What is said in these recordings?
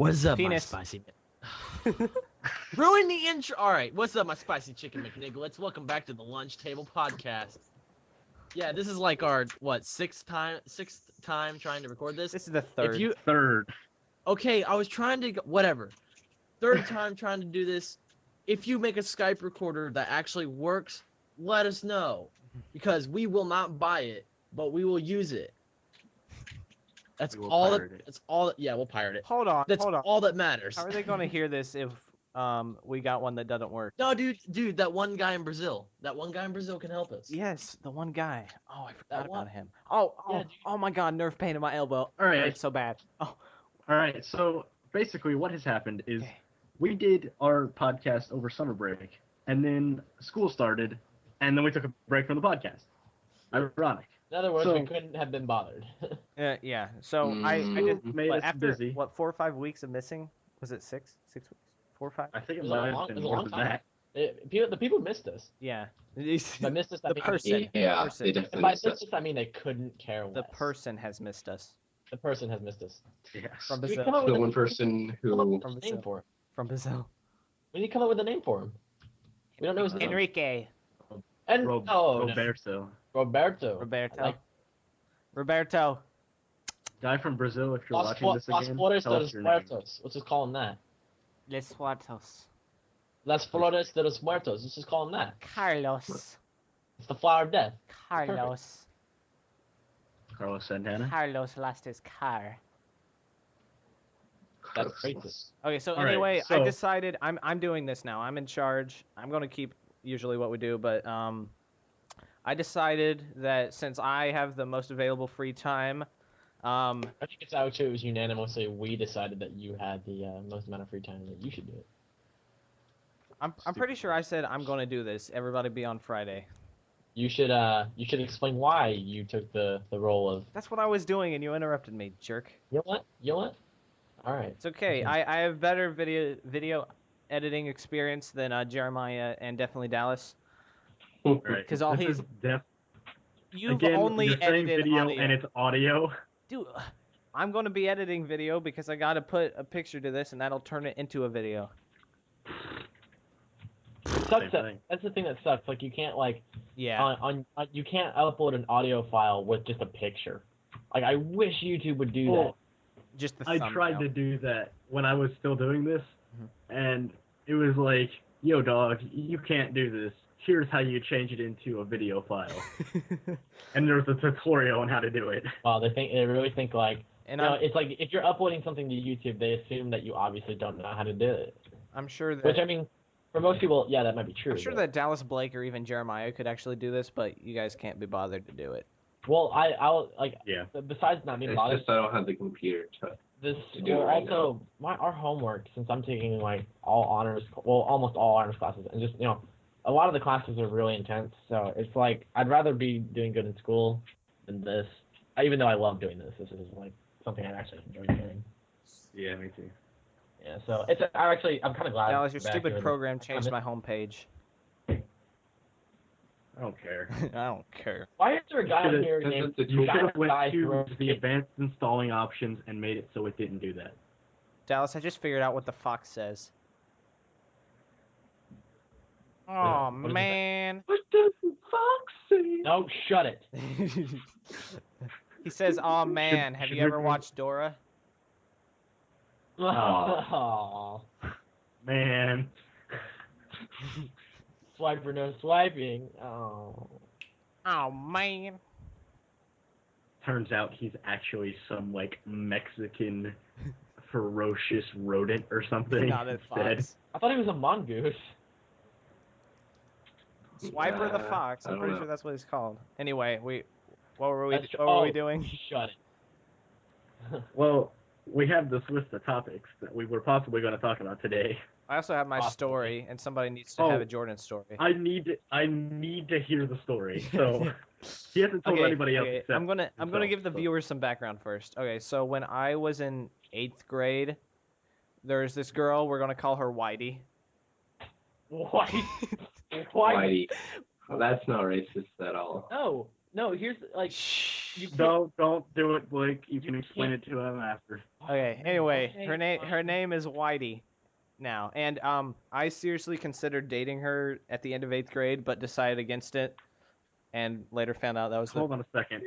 What's up, Penis. my spicy man? Ruin the intro. All right, what's up, my spicy chicken McNigglets? Welcome back to the LunchTable podcast. Yeah, this is like our sixth time trying to record this. This is the third. Third. Okay, I was trying to whatever. Third time trying to do this. If you make a Skype recorder that actually works, let us know, because we will not buy it, but we will use it. That's all that. That's all. Yeah, we'll pirate it. Hold on. That's all that matters. How are they gonna hear this if we got one that doesn't work? No, dude, that one guy in Brazil. That one guy in Brazil can help us. Yes, the one guy. Oh, I forgot about him. Yeah, Oh my God, nerve pain in my elbow. All right. It's so bad. Oh. All right. So basically, what has happened is we did our podcast over summer break, and then school started, and then we took a break from the podcast. Ironic. In other words, we couldn't have been bothered. Yeah. So I just made us after busy. 4 or 5 weeks of missing. Was it 6 weeks? 4 or 5? I think It it was a might long- have it been was a more long than time. that. The people missed us. Yeah. By missed us, I The mean person. Yeah, person. they And definitely by missed missed us. us, I mean they couldn't care less. The person has missed us. The person has missed us. Yes. From We Brazil. come up The with one person come up who with a name for him. From Brazil. We need to come up with a name for him. We don't know his name. Enrique. And Roberto. Roberto. Roberto. Like, Roberto. Guy from Brazil, if you're Las watching this Las again, Flores tell de us los your name. Muertos. Let's just call him that. Les Muertos. Las Flores de los Muertos. Let's just call him that. Carlos. It's the flower of death. Carlos. Carlos Santana. Carlos lost his car. That's racist. Okay, so All right, anyway, I so- decided I'm doing this now. I'm in charge. I'm gonna keep usually what we do, but I decided that since I have the most available free time, I think it's actually it was unanimously we decided that you had the most amount of free time that you should do it. I'm pretty sure I said I'm gonna do this. Everybody be on Friday. You should explain why you took the role of. That's what I was doing, and you interrupted me, jerk. You know what? You know what? All right. It's okay. I have better video editing experience than Jeremiah and definitely Dallas. Right. Because all This he's is def- you've Again, only you're saying edited video audio. and it's audio. Dude, I'm going to be editing video because I got to put a picture to this, and that'll turn it into a video. Sucks Same that, thing. that's the thing that sucks. Like you can't Yeah. on you can't upload an audio file with just a picture. Like I wish YouTube would do that. Just the I thumbnail. tried to do that when I was still doing this, Mhm. and it was like, yo, dog, you can't do this. Here's how you change it into a video file. And there was a tutorial on how to do it. Wow, they really think like and you know, I'm, it's like if you're uploading something to YouTube, they assume that you obviously don't know how to do it. I'm sure that Which I mean, for most people, yeah, that might be true. I'm sure but- that Dallas Blake or even Jeremiah could actually do this, but you guys can't be bothered to do it. Well, I'll like Yeah. besides not being it's bothered. just I don't have the computer to. This to do it well, right also our homework, since I'm taking like almost all honors classes, and just a lot of the classes are really intense. So it's like I'd rather be doing good in school than this. Even though I love doing this, this is like something I actually enjoy doing. Yeah, me too. Yeah, so I'm kind of glad. Dallas, your we're back stupid doing program this. changed my homepage. I don't care. I don't care. Why is there a guy on Should've- here Because named it's a You tool. should have went Guy to who- the advanced installing options and made it so it didn't do that. Dallas, I just figured out what the fox says. Oh What does it say? man. What does the fox say? No, shut it. He says, "Oh man, have should you ever we- watched Dora?" Oh. Man. Swipe or no swiping. Oh. Oh man. Turns out he's actually some like Mexican ferocious rodent or something. Not a instead. fox. I thought he was a mongoose. Swiper the fox. I I'm don't pretty know. sure that's what it's called. Anyway, what were we That's- what were we oh, doing? Shut it. Well, we have this list of topics that we were possibly going to talk about today. I also have my Possibly. story, and somebody needs to Oh. have a Jordan story. I need to hear the story. So he hasn't told anybody else. Except I'm gonna himself, give the so. viewers some background first. Okay, so when I was in 8th grade, there's this girl. We're gonna call her Whitey. Why? Why? Whitey. Well, that's not racist at all. No. No, here's like Shh. you can't. Don't do it, Blake. You can explain it to him after. Okay. Anyway, Okay, her fine. name is Whitey now, and I seriously considered dating her at the end of 8th grade, but decided against it, and later found out that was Hold on a second.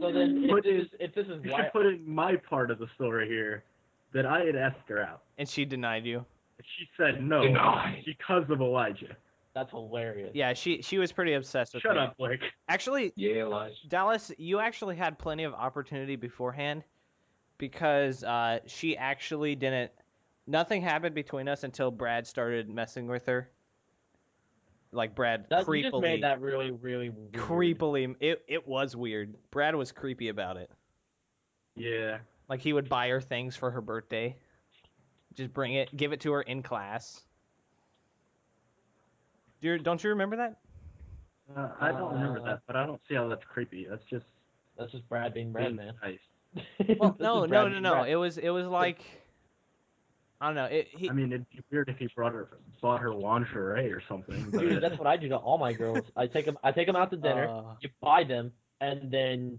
So then, if this is You why should put in my part of the story here, that I had asked her out. and she denied you. She said no Denied. because of Elijah. that's hilarious. Yeah, she was pretty obsessed with Shut me. up, Blake. Actually, Yeah, Elijah. Dallas, you actually had plenty of opportunity beforehand because she actually didn't. Nothing happened between us until Brad started messing with her. Like Brad You just creepily, made that really, really weird. creepily. It was weird. Brad was creepy about it. Yeah. Like he would buy her things for her birthday. Just bring it, give it to her in class. Don't you remember that? I don't remember that, but I don't see how that's creepy. That's just Brad being Brad, man. nice. Well, That's no. just Brad being Brad. It was like, I don't know. I mean, it'd be weird if he bought her lingerie or something. But Dude, that's what I do to all my girls. I take them out to dinner. You buy them, and then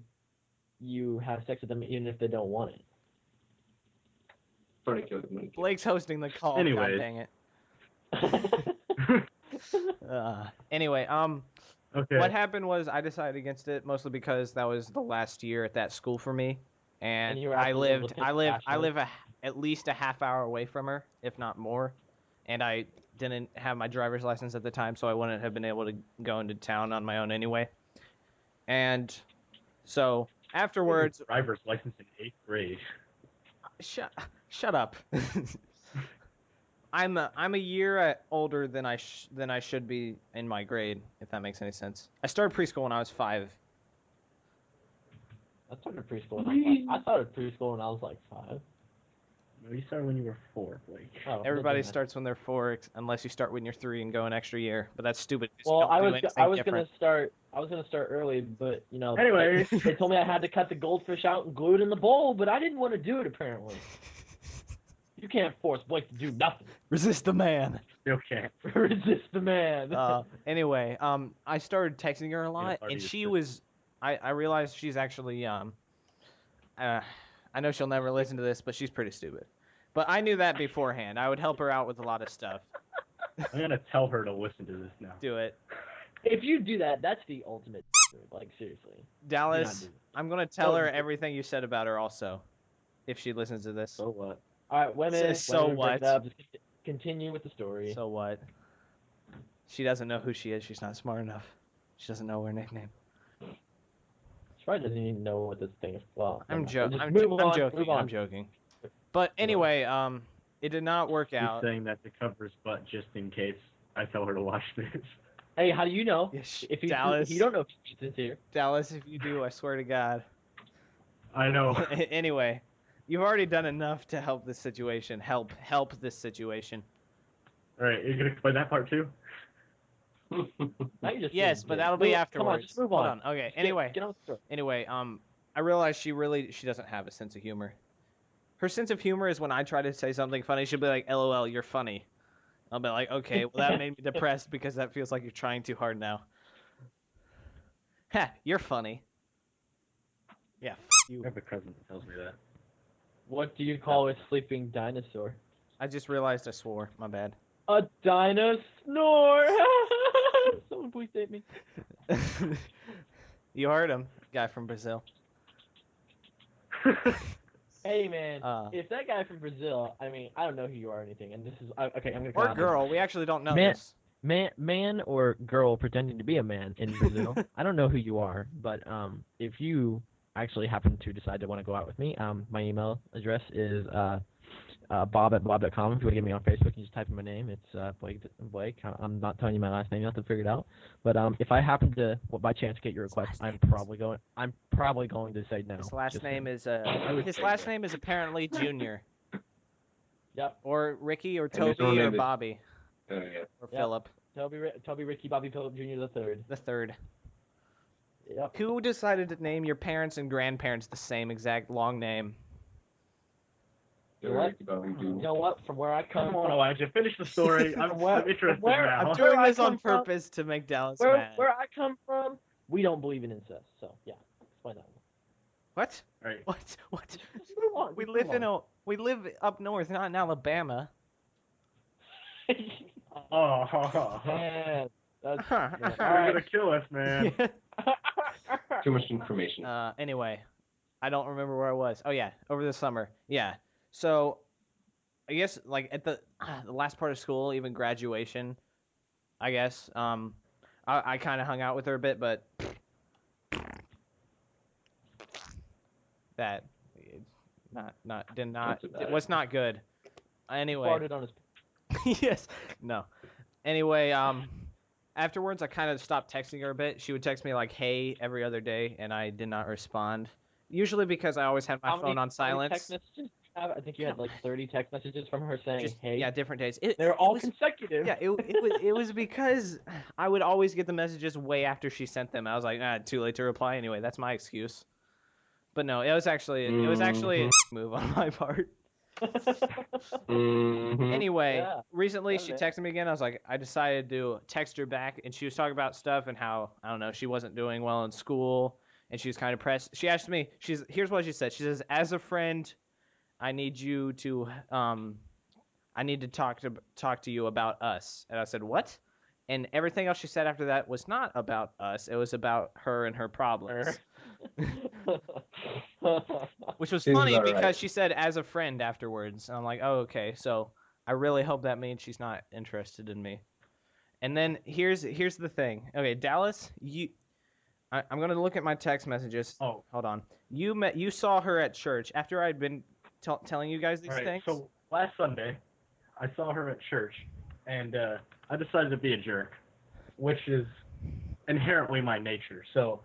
you have sex with them even if they don't want it. Funny joke, man. Blake's hosting the call. Anyways. God dang it. Anyway, okay. what happened was I decided against it mostly because that was the last year at that school for me, and you were I actually able live to I take live cash I money? live at least a half hour away from her, if not more, and I didn't have my driver's license at the time, so I wouldn't have been able to go into town on my own anyway. And so afterwards, Driver's license in 8th grade. shut up. I'm a year older than I should be in my grade, if that makes any sense. I started preschool when I was 5. I started preschool. I started preschool when I was like 5. No, you started when you were 4, Blake. Oh, Everybody doesn't matter. starts when they're 4, unless you start when you're 3 and go an extra year. But that's stupid. 'Cause you Well, don't I do was anything gonna different. start early, but you know. Anyway. they told me I had to cut the goldfish out and glue it in the bowl, but I didn't want to do it apparently. You can't force Blake to do nothing. Resist the man. Still can't. Resist the man. Anyway, I started texting her a lot, already and she exists. was. I realized she's actually I know she'll never listen to this, but she's pretty stupid. But I knew that beforehand. I would help her out with a lot of stuff. I'm gonna tell her to listen to this now. Do it. If you do that, that's the ultimate. Like seriously. Dallas, do that. I'm going to tell her everything you said about her also, if she listens to this. So what? All right, women. So women, break it what? up. Just continue with the story. So what? She doesn't know who she is. She's not smart enough. She doesn't know her nickname. She probably doesn't even know what this thing is. Well, I'm never mind. joking. Just move on, joking. move on. I'm joking. But anyway, it did not work She's out. saying that to cover his butt just in case I tell her to watch this. Hey, how do you know? Yes, If you Dallas, you don't know if she's sincere. Dallas, if you do, I swear to God. I know. Anyway, you've already done enough to help this situation. Help this situation. Alright, you're gonna explain that part too? Now you're just Yes, being but a that'll dick. be Come afterwards. on, just move Hold on. on. Okay. Just Anyway. get on with the story. Anyway, I realized she doesn't have a sense of humor. Her sense of humor is when I try to say something funny, she'll be like, "LOL, you're funny." I'll be like, "Okay, well that made me depressed because that feels like you're trying too hard now." Ha, you're funny. Yeah, I you. have a cousin that tells me that. What do you call a sleeping dinosaur? I just realized I swore. My bad. A dinosaur. Someone please save me. You heard him, guy from Brazil. Hey man, Uh. if that guy from Brazil, I mean, I don't know who you are or anything, and this is okay. I'm gonna. Or cut girl, we actually don't know Man- this. man or girl pretending to be a man in Brazil. I don't know who you are, but if you actually happen to decide to want to go out with me, my email address is bob@bob.com. If you want to get me on Facebook, you can just type in my name. It's Blake. I'm not telling you my last name. You have to figure it out. But if I happen to, by chance, get your request, I'm probably going to say no. His last Just name saying. is his last name is apparently Junior. Yep. Or Ricky or And his Toby real or name is- Bobby Oh, yeah. or Yep. Philip Toby, Ricky, Bobby, Philip Jr. the third. Yep. Who decided to name your parents and grandparents the same exact long name? You know what? Ricky Bobby Jr. You know what? From where I come Come on, from, Elijah, finish the story. I'm Where- interested where- now. I'm Where doing I this on come from- purpose to make Dallas where mad. I come from, We don't believe in incest, so yeah. Explain that one. What? Right. What? What? Just move on. We just live move in we live up north, not in Alabama. Oh, Man, that's Huh. yeah. you're gonna kill us, man. Too much information. Anyway, I don't remember where I was. Oh yeah, over the summer. Yeah. So, I guess like at the last part of school, even graduation, I guess. I kind of hung out with her a bit, but that it was not good. Anyway. Farted on his. Yes. No. Anyway, afterwards I kind of stopped texting her a bit. She would text me like, "Hey," every other day, and I did not respond. Usually because I always had my phone on How many silence. text messages? I think you had like 30 text messages from her saying, Just, "Hey." yeah, different days. They're all was, consecutive. Yeah, it was because I would always get the messages way after she sent them. I was like, too late to reply anyway. That's my excuse. But no, it was actually a move on my part. Anyway, Yeah. recently Yeah, she man. texted me again. I was like, I decided to text her back, and she was talking about stuff and how, I don't know, she wasn't doing well in school, and she was kind of pressed. She asked me, here's what she said. She says, as a friend, I need you to, I need to talk to you about us. And I said, what? And everything else she said after that was not about us. It was about her and her problems. Which was Seems funny about because right. she said as a friend afterwards. And I'm like, oh, okay. So I really hope that means she's not interested in me. And then here's the thing. Okay, Dallas, I'm gonna look at my text messages. Oh. Hold on. You saw her at church after I'd been telling you guys these All right. things. So last Sunday, I saw her at church, and I decided to be a jerk, which is inherently my nature. So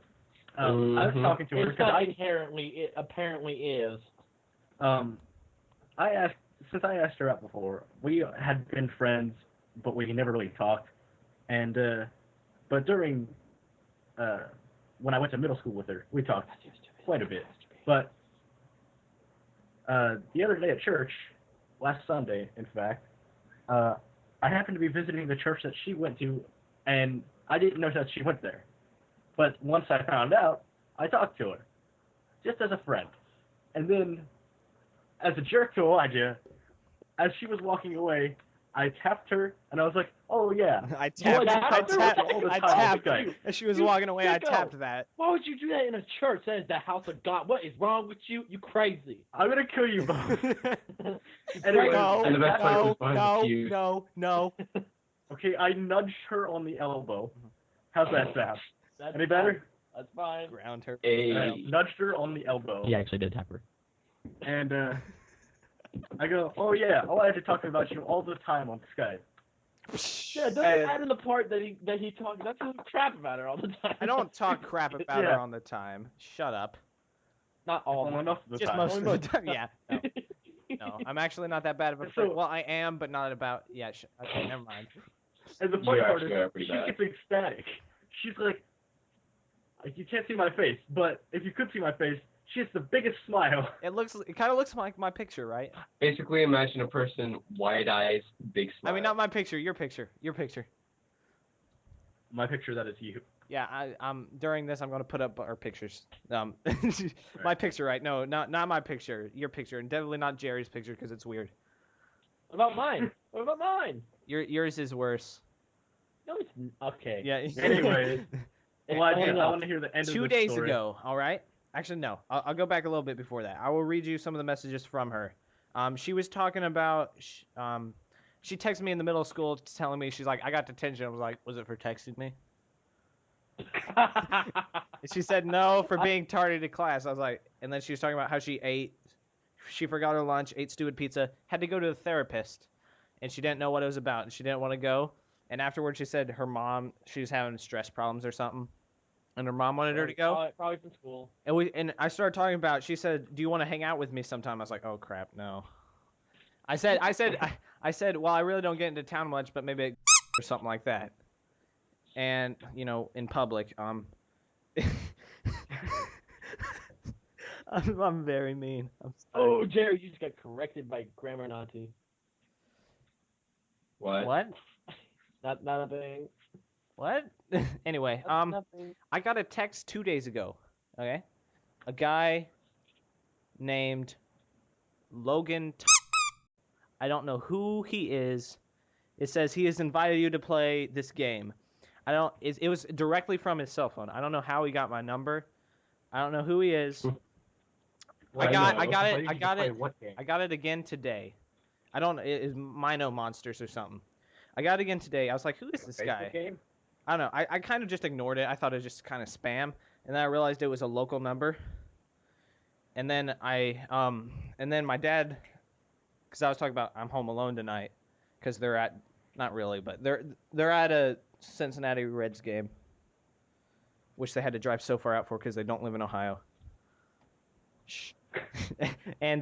I was talking to her It's because not inherently. It apparently is. since I asked her out before, we had been friends, but we never really talked. And but during when I went to middle school with her, we talked quite a bit. But the other day at church, last Sunday, in fact, I happened to be visiting the church that she went to, and I didn't know that she went there. But once I found out, I talked to her, just as a friend. And then, as a jerk to Elijah, as she was walking away, I tapped her, and I was like, "Oh yeah." I tapped. Okay. As she was You walking away, I sicko. tapped that. Why would you do that in a church? That is the house of God. What is wrong with you? You crazy. I'm gonna kill you both. Anyway, No, And the best part was behind the no, pews. no. Okay, I nudged her on the elbow. How's that sound? That's Any better? That's fine. Ground her. Hey. Nudged her on the elbow. He actually did tap her. And I go, "Oh yeah, I wanted to talk about you all the time on Skype." Yeah, doesn't add in the part that he talks. That's just crap about her all the time. I don't talk crap about Yeah. her on the time. Shut up. Not all. Well, enough of the Just time. most of the time. Yeah. No, I'm actually not that bad of a So- friend. Well, I am, but not about. Yeah. Okay, never mind. And the funny You part is, actually are pretty she bad. gets ecstatic. She's like, you can't see my face, but if you could see my face, she has the biggest smile. It kind of looks like my picture, right? Basically, imagine a person, wide eyes, big smile. I mean, not my picture. Your picture. My picture, that is you. Yeah. During this, I'm gonna put up our pictures. My picture, right? No, not my picture. Your picture, and definitely not Jerry's picture because it's weird. What about mine? What about mine? Yours is worse. No, it's okay. Yeah. Anyways, Elijah, Hang I on. want to hear the end of 2 the days story. ago, all right? Actually, no. I'll go back a little bit before that. I will read you some of the messages from her. She was talking about, she texted me in the middle of school telling me, she's like, I got detention. I was like, was it for texting me? She said no for being tardy to class. I was like, and then she was talking about how she forgot her lunch, ate stupid pizza, had to go to the therapist, and she didn't know what it was about, and she didn't want to go. And afterwards, she said her mom, she was having stress problems or something, and her mom wanted her to go. Probably from school. And I started talking about. She said, "Do you want to hang out with me sometime?" I was like, "Oh crap, no." I said, "Well, I really don't get into town much, but maybe or something like that." And in public, I'm very mean. I'm sorry. Oh, Jerry, you just got corrected by Grammar Nazi. What? What? Not a thing. What? Anyway, Nothing. I got a text 2 days ago. Okay, a guy named Logan. I don't know who he is. It says he has invited you to play this game. I don't. It was directly from his cell phone. I don't know how he got my number. I don't know who he is. I got it again today. I don't. It is Mino Monsters or something. I got it again today. I was like, who is this guy? Game? I don't know. I kind of just ignored it. I thought it was just kind of spam, and then I realized it was a local number. And then and then my dad, because I was talking about I'm home alone tonight, because they're at, not really, but they're at a Cincinnati Reds game, which they had to drive so far out for because they don't live in Ohio. Shh. and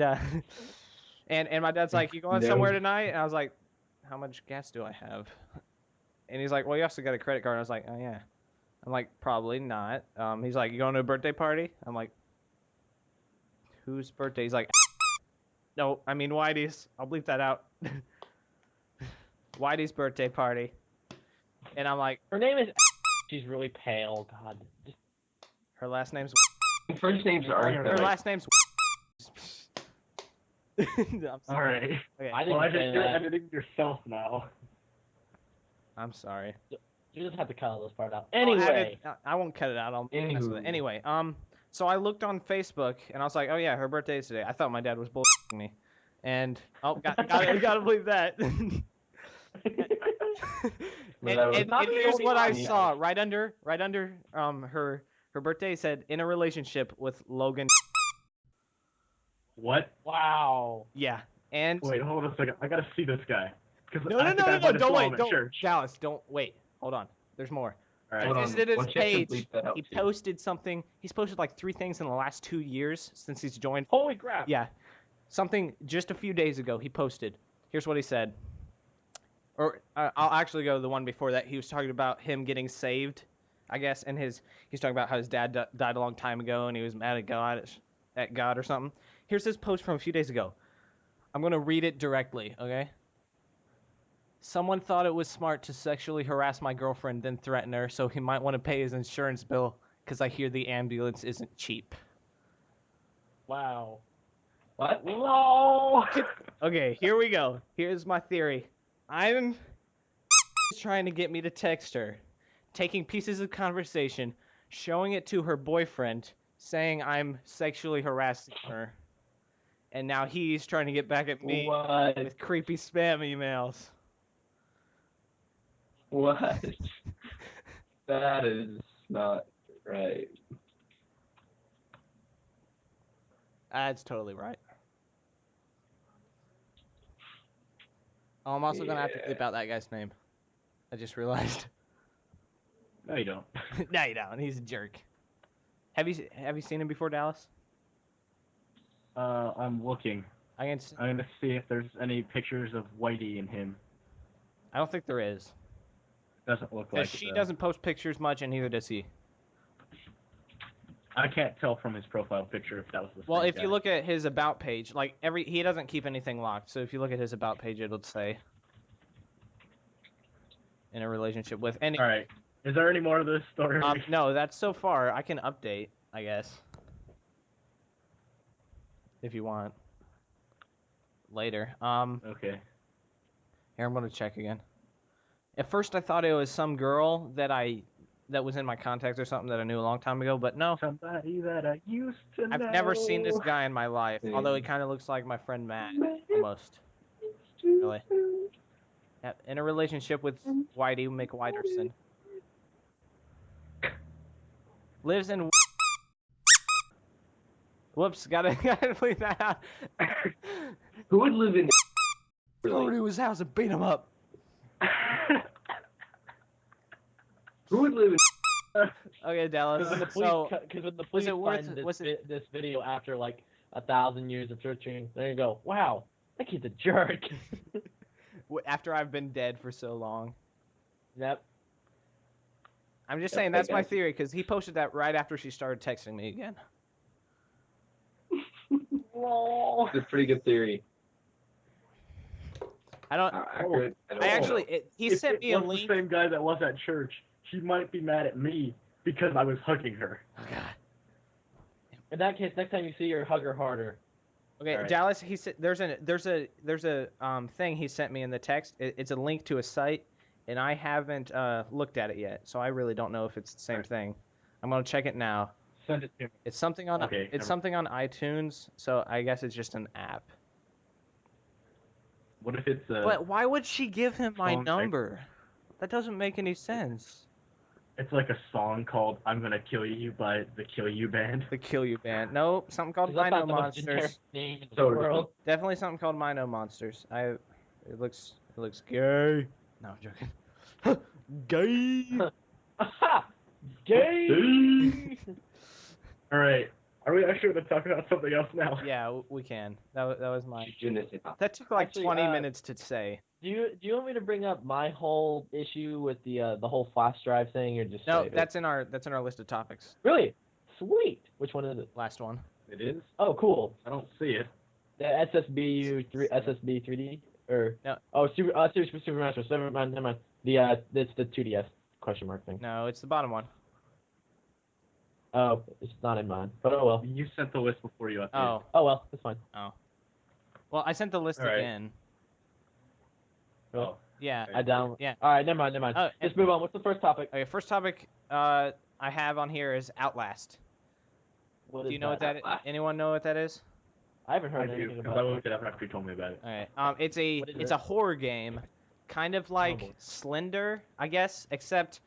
my dad's like, you going somewhere tonight? And I was like, how much gas do I have? And he's like, well, you also got a credit card. And I was like, oh yeah. I'm like, probably not. He's like, you going to a birthday party? I'm like, whose birthday? He's like, no, I mean Whitey's. I'll bleep that out. Whitey's birthday party. And I'm like, Her name is. She's really pale. God. her last name's. First names are. Her last name's. I'm sorry. All right. Okay. I didn't Well, say you're that. editing yourself now. I'm sorry. You just have to cut all this part out. I'll add Anyway. it- I won't cut it out. I'll mess with it. Anywho. Anyway, so I looked on Facebook and I was like, oh yeah, her birthday is today. I thought my dad was bullshitting me, and gotta believe that. and here's what I saw right under her birthday said in a relationship with Logan. What? Wow. Yeah, and Wait, hold on a second. I gotta see this guy. no, don't wait, don't Dallas, don't wait. Hold on, there's more. All I right. Hold on. visited his Why don't you have to page. bleep that out, He too? posted something. He's posted like 3 things in the last 2 years since he's joined. Holy crap. Yeah, something just a few days ago he posted. Here's what he said. Or I'll actually go to the one before that. He was talking about him getting saved, I guess, and he's talking about how his dad died a long time ago and he was mad at God or something. Here's his post from a few days ago. I'm gonna read it directly, okay? Someone thought it was smart to sexually harass my girlfriend, then threaten her, so he might want to pay his insurance bill, because I hear the ambulance isn't cheap. Wow. What? No. Okay, here we go. Here's my theory. I'm trying to get me to text her, taking pieces of conversation, showing it to her boyfriend, saying I'm sexually harassing her, and now he's trying to get back at me What? with creepy spam emails. What? That is not right. That's totally right. Oh, I'm also gonna have to Yeah. clip out that guy's name. I just realized. No, you don't. No, you don't. He's a jerk. Have you seen him before, Dallas? I'm looking. I'm gonna see if there's any pictures of Whitey and him. I don't think there is. Doesn't look like Because it, she though. doesn't post pictures much, and neither does he. I can't tell from his profile picture if that was the Well, same if guy. you look at his about page, like he doesn't keep anything locked. So if you look at his about page, it'll say in a relationship with any. All right. Is there any more of this story? No, that's so far. I can update, I guess, if you want. Later. Okay. Here, I'm gonna check again. At first, I thought it was some girl that was in my contacts or something that I knew a long time ago, but no. Somebody that I used to know. I've never seen this guy in my life, although he kind of looks like my friend Matt, almost. Really. Yeah, in a relationship with Whitey McWhiterson. Lives in. Whoops, gotta leave that out. Who would live in? Go to his house and beat him up. Who would live in? Okay, Dallas. Because So, when the police it worth- find was this video after like 1,000 years of searching, there you go. Wow, that kid's a jerk. after I've been dead for so long. Yep. I'm just Yep, saying I that's my got you. theory because he posted that right after she started texting me again. It's a pretty good theory. I don't. Accurate. I actually, he If sent it me a was link. the same guy that was at church, he might be mad at me because I was hugging her. Oh God. In that case, next time you see her, hug her harder. Okay, All right. Dallas. He said there's a thing he sent me in the text. It's a link to a site, and I haven't looked at it yet, so I really don't know if it's the same thing. I'm gonna check it now. Send it to me. It's something on Okay, it's never- something on iTunes, so I guess it's just an app. What if it's But why would she give him my phone type- number? That doesn't make any sense. it's like a song called "I'm Gonna Kill You" by the Kill You Band? The Kill You Band. Nope, something called That's Mino not the most generic Monsters. name in the So- world. Definitely something called Mino Monsters. It looks gay. No, I'm joking. Gay. Aha! Gay! All right. Are we actually going to talk about something else now? Yeah, we can. That was mine. Je ne sais pas. That took like Actually, 20 minutes to say. Do you want me to bring up my whole issue with the whole flash drive thing, or just No, save it? that's in our list of topics. Really sweet. Which one is it? Last one. It is? Oh, cool. I don't see it. The SSB 3D or No. Oh, Super Master. Never mind. It's the 2DS question mark thing. No, it's the bottom one. Oh, it's not in mine. But oh well. You sent the list before you updated. Oh, Oh well, it's fine. well, I sent the list All right. again. Oh. Yeah. I down. Yeah. All right, never mind. Oh, Just move on. What's the first topic? Okay, first topic I have on here is Outlast. What Do is you know what that is? Outlast? Anyone know what that is? I haven't I heard do, anything because about I it. looked it up after you told me about it. All right. It's a What is it's it? a horror game, kind of like boy. Slender, I guess, except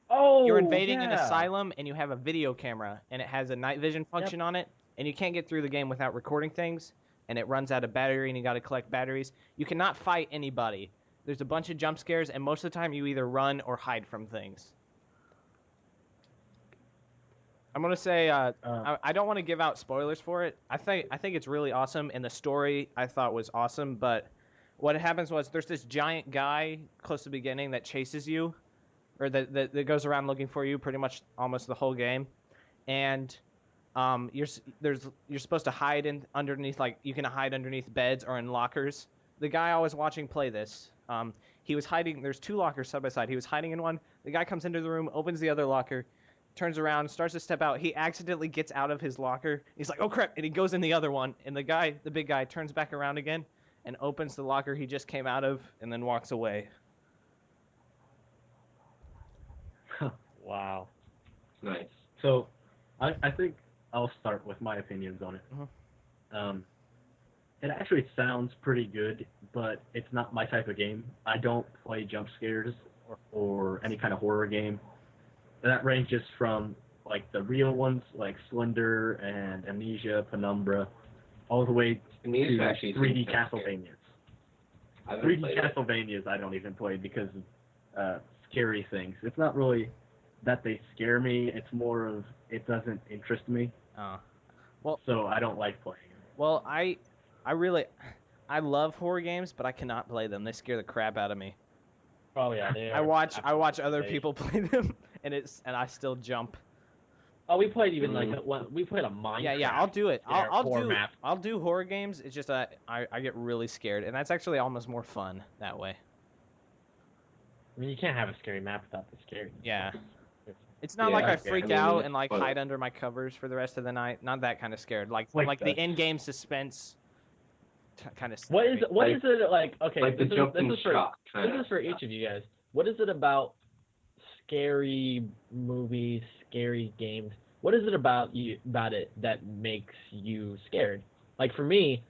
Oh, you're invading an yeah. asylum and you have a video camera and it has a night vision function on it, and you can't get through the game without recording things, and it runs out of battery and you got to collect batteries. You cannot fight anybody. There's a bunch of jump scares, and most of the time you either run or hide from things. I'm gonna say I don't want to give out spoilers for it. I think it's really awesome, and the story I thought was awesome. But what happens was there's this giant guy close to the beginning that chases you, or that goes around looking for you pretty much almost the whole game, and you're supposed to hide underneath, like you can hide underneath beds or in lockers. The guy I was watching play this, he was hiding. There's two lockers side by side. He was hiding in one. The guy comes into the room, opens the other locker, turns around, starts to step out. He accidentally gets out of his locker. He's like, "Oh crap!" and he goes in the other one. And the big guy, turns back around again and opens the locker he just came out of, and then walks away. Wow. Nice. So, I think I'll start with my opinions on it. It actually sounds pretty good, but it's not my type of game. I don't play jump scares or any kind of horror game. That ranges from like the real ones, like Slender and Amnesia, Penumbra, all the way Amnesia to actually 3D seems kind of scary. Castlevanias. I haven't 3D played it. Castlevanias I don't even play because of scary things. It's not really that they scare me. It's more of it doesn't interest me, Oh. so I don't like playing them. Well, I love horror games, but I cannot play them. They scare the crap out of me. Probably yeah. They I are watch other absolutely people play them, and I still jump. Oh, we played even like we played a Minecraft. Yeah, I'll do it. Their horror map. I'll do horror games. It's just that I get really scared, and that's actually almost more fun that way. I mean, you can't have a scary map without the scary. Yeah. It's not Yeah, like I okay. freak I mean, out it's and like fun. hide under my covers for the rest of the night. Not that kind of scared. Like Like the that. in-game suspense kind of. What is it like? Okay, Like the this jumping is for shock kind this of is for each of you guys. What is it about scary movies, scary games? What is it about it that makes you scared? Like for me,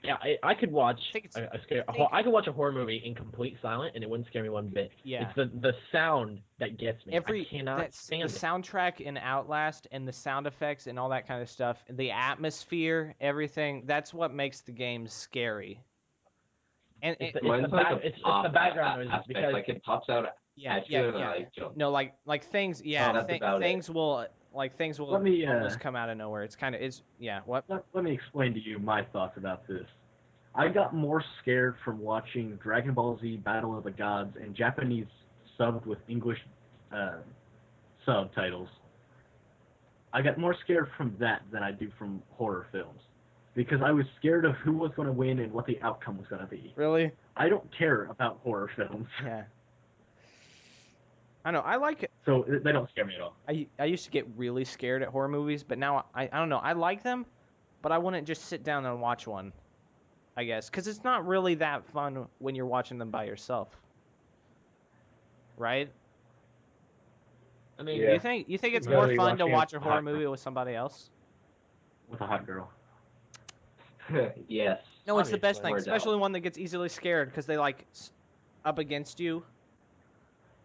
yeah, I could watch I could watch a horror movie in complete silence and it wouldn't scare me one bit. Yeah. It's the sound that gets me. I cannot The stand it. soundtrack in Outlast and the sound effects and all that kind of stuff, the atmosphere, everything, that's what makes the game scary. And It's it- the- Mine's like a it's the pop background noise aspect, because like it pops out yeah, at you yeah, and yeah. like jump. No, like things, yeah, that's about it. things will Let me, almost come out of nowhere. It's kind of what? Let me explain to you my thoughts about this. I got more scared from watching Dragon Ball Z Battle of the Gods in Japanese subbed with English subtitles. I got more scared from that than I do from horror films. Because I was scared of who was going to win and what the outcome was going to be. Really? I don't care about horror films. Yeah. I know. I like it. So they don't scare me at all. I used to get really scared at horror movies, but now I don't know. I like them, but I wouldn't just sit down and watch one. I guess because it's not really that fun when you're watching them by yourself, right? I mean, Yeah. You think it's Rather more you fun to watching watch a it horror hot movie with somebody else? with a hot girl. Yes. No, it's the best thing, Obviously. especially one that gets easily scared because they like up against you.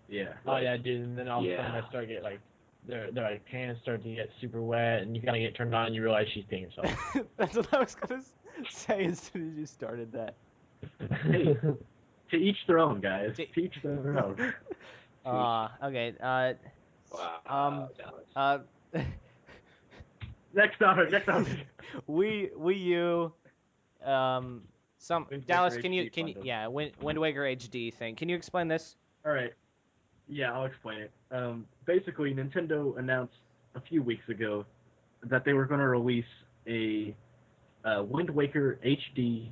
Yeah. oh yeah, dude, and then all of a sudden Yeah. I start get like their like pants start to get super wet, and you kind of get turned on, and you realize she's peeing herself. That's what I was gonna say as soon as you started that. Hey, to each their own, guys. To- To each their own. Okay. Wow. Dallas. Next topic. Wii U. Wind Dallas, Waker can you HD bundle. yeah, Wind Waker HD thing. Can you explain this? All right. Yeah, I'll explain it. Basically, Nintendo announced a few weeks ago that they were going to release a Wind Waker HD.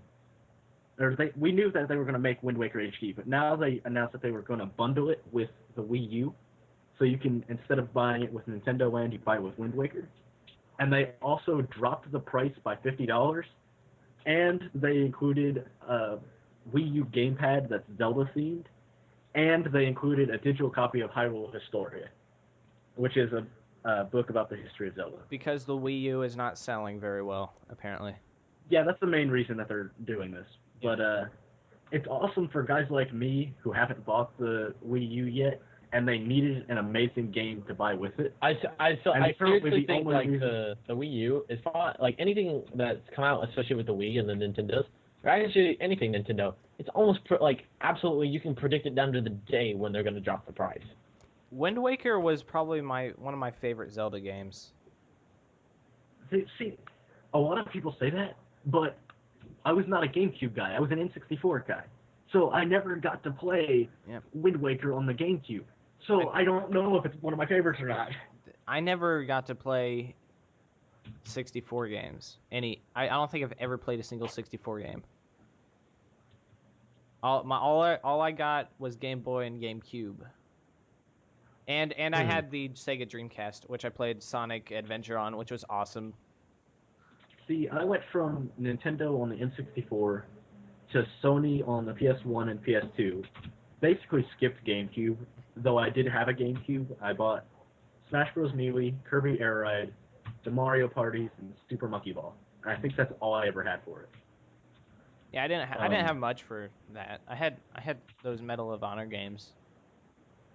We knew that they were going to make Wind Waker HD, but now they announced that they were going to bundle it with the Wii U, so you can, instead of buying it with Nintendo Land, you buy it with Wind Waker. And they also dropped the price by $50, and they included a Wii U gamepad that's Zelda themed, and they included a digital copy of Hyrule Historia, which is a book about the history of Zelda. Because the Wii U is not selling very well, apparently. Yeah, that's the main reason that they're doing this. But it's awesome for guys like me who haven't bought the Wii U yet, and they needed an amazing game to buy with it. I And seriously currently the think only like reason- the Wii U is fine. Like anything that's come out, especially with the Wii and the Nintendos, or actually anything Nintendo, it's almost like absolutely you can predict it down to the day when they're going to drop the price. Wind Waker was probably one of my favorite Zelda games. See, a lot of people say that, but I was not a GameCube guy. I was an N64 guy. So I never got to play Yep. Wind Waker on the GameCube. So I don't know if it's one of my favorites or not. I never got to play 64 games. I don't think I've ever played a single 64 game. All I got was Game Boy and GameCube. And I had the Sega Dreamcast, which I played Sonic Adventure on, which was awesome. See, I went from Nintendo on the N64 to Sony on the PS1 and PS2. Basically skipped GameCube, though I did have a GameCube. I bought Smash Bros. Melee, Kirby Air Ride, the Mario Parties, and Super Monkey Ball. And I think that's all I ever had for it. Yeah, I didn't have much for that. I had those Medal of Honor games.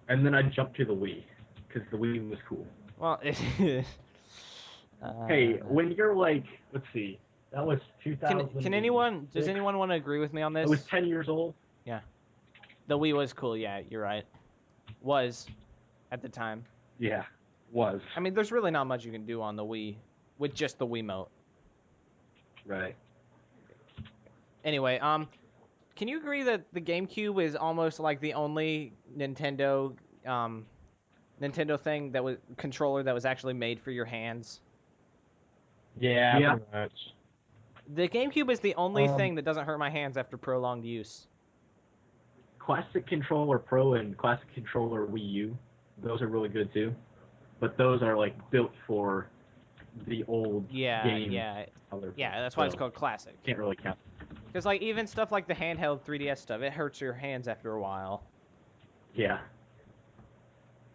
And then I jumped to the Wii, because the Wii was cool. Well, Hey, when you're like, let's see, that was 2000. does anyone want to agree with me on I this? was 10 years old. The Wii was cool, yeah, you're right. Was at the time. Yeah, was. I mean, there's really not much you can do on the Wii with just the Wiimote. Right. Anyway, can you agree that the GameCube is almost like the only Nintendo thing that was controller that was actually made for your hands? Yeah, Yeah. pretty much. The GameCube is the only thing that doesn't hurt my hands after prolonged use. Classic Controller Pro and Classic Controller Wii U, those are really good too. But those are like built for the old games. Yeah, color. that's why it's So, called classic. Can't really count. Because like even stuff like the handheld 3DS stuff, it hurts your hands after a while. Yeah.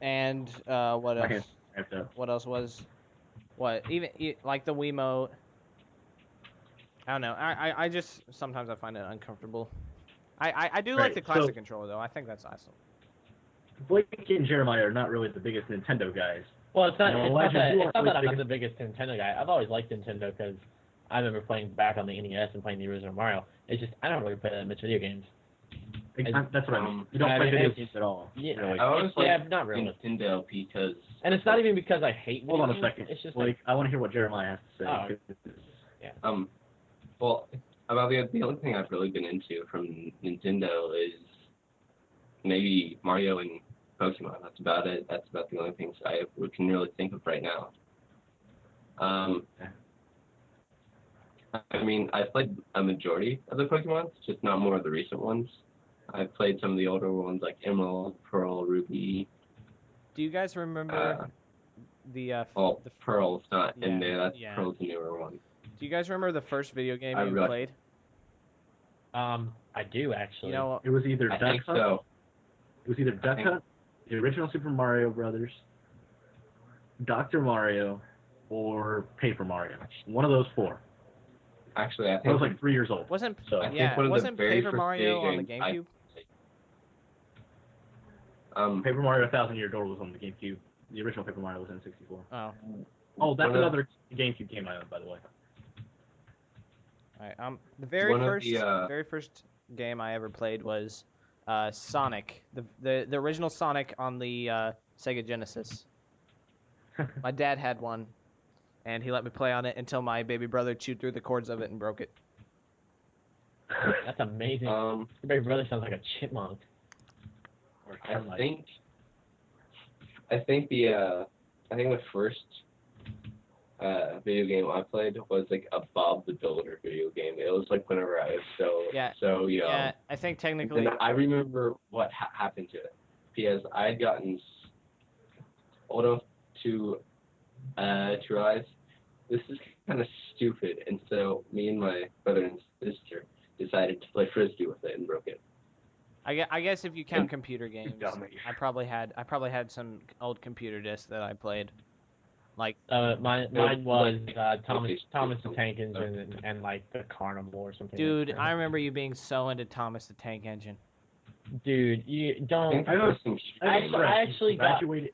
And what My else? hands cramped up. What else was? What like the Wiimote? I don't know. I just sometimes I find it uncomfortable. I do like Right, the classic so- controller though. I think that's awesome. Blake and Jeremiah are not really the biggest Nintendo guys. Well, it's not. No, It's not Elijah, that, you it's aren't not that I'm really not the biggest Nintendo guy. I've always liked Nintendo because I remember playing back on the NES and playing the original Mario. It's just I don't really play that much video games. That's what I mean. You don't I play mean, video it's- games at all. Yeah, Really. I always yeah, like not really. Nintendo because And it's not even because I hate. Hold on a video games, second. It's just Blake, I want to hear what Jeremiah has to say. Oh. well, about the only thing I've really been into from Nintendo is maybe Mario and Pokemon. That's about it. That's about the only things I can really think of right now. I mean, I've played a majority of the Pokemons, just not more of the recent ones. I've played some of the older ones like Emerald, Pearl, Ruby, Do you guys remember the Pearl's not in yeah, there. That's yeah. Pearl's the newer one. Do you guys remember the first video game I you really- played? I do actually. You know, It was either I Duck think Hunt. so. It was either Duck think- Hunt, the original Super Mario Brothers, Dr. Mario, or Paper Mario. One of those four. Actually, I I was think like 3 years old. wasn't So I think yeah, one of the wasn't very Paper first Mario video on the games I- GameCube? Paper Mario 1,000 Year Door was on the GameCube. The original Paper Mario was in 64. Oh, Oh, that's One of- another GameCube game I own, by the way. all right. The very One of first the, very first game I ever played was Sonic, the original Sonic on the Sega Genesis. My dad had one, and he let me play on it until my baby brother chewed through the cords of it and broke it. That's amazing. Um, Your baby brother sounds like a chipmunk. Or a I termite. think the first video game I played was like a Bob the Builder video game. It was like whenever I was so young. Yeah, I think technically. And I remember what happened to it because I had gotten old enough to realize this is kind of stupid, and so me and my brother and sister decided to play frisbee with it and broke it. I guess if you count computer games, dummy. I probably had some old computer discs that I played. Like Mine was Thomas the Okay. Tank Engine and like the Carnival or something. dude, like that. I remember you being so into Thomas the Tank Engine. Dude, you I don't. think there was some I have a friend I who actually got- graduated.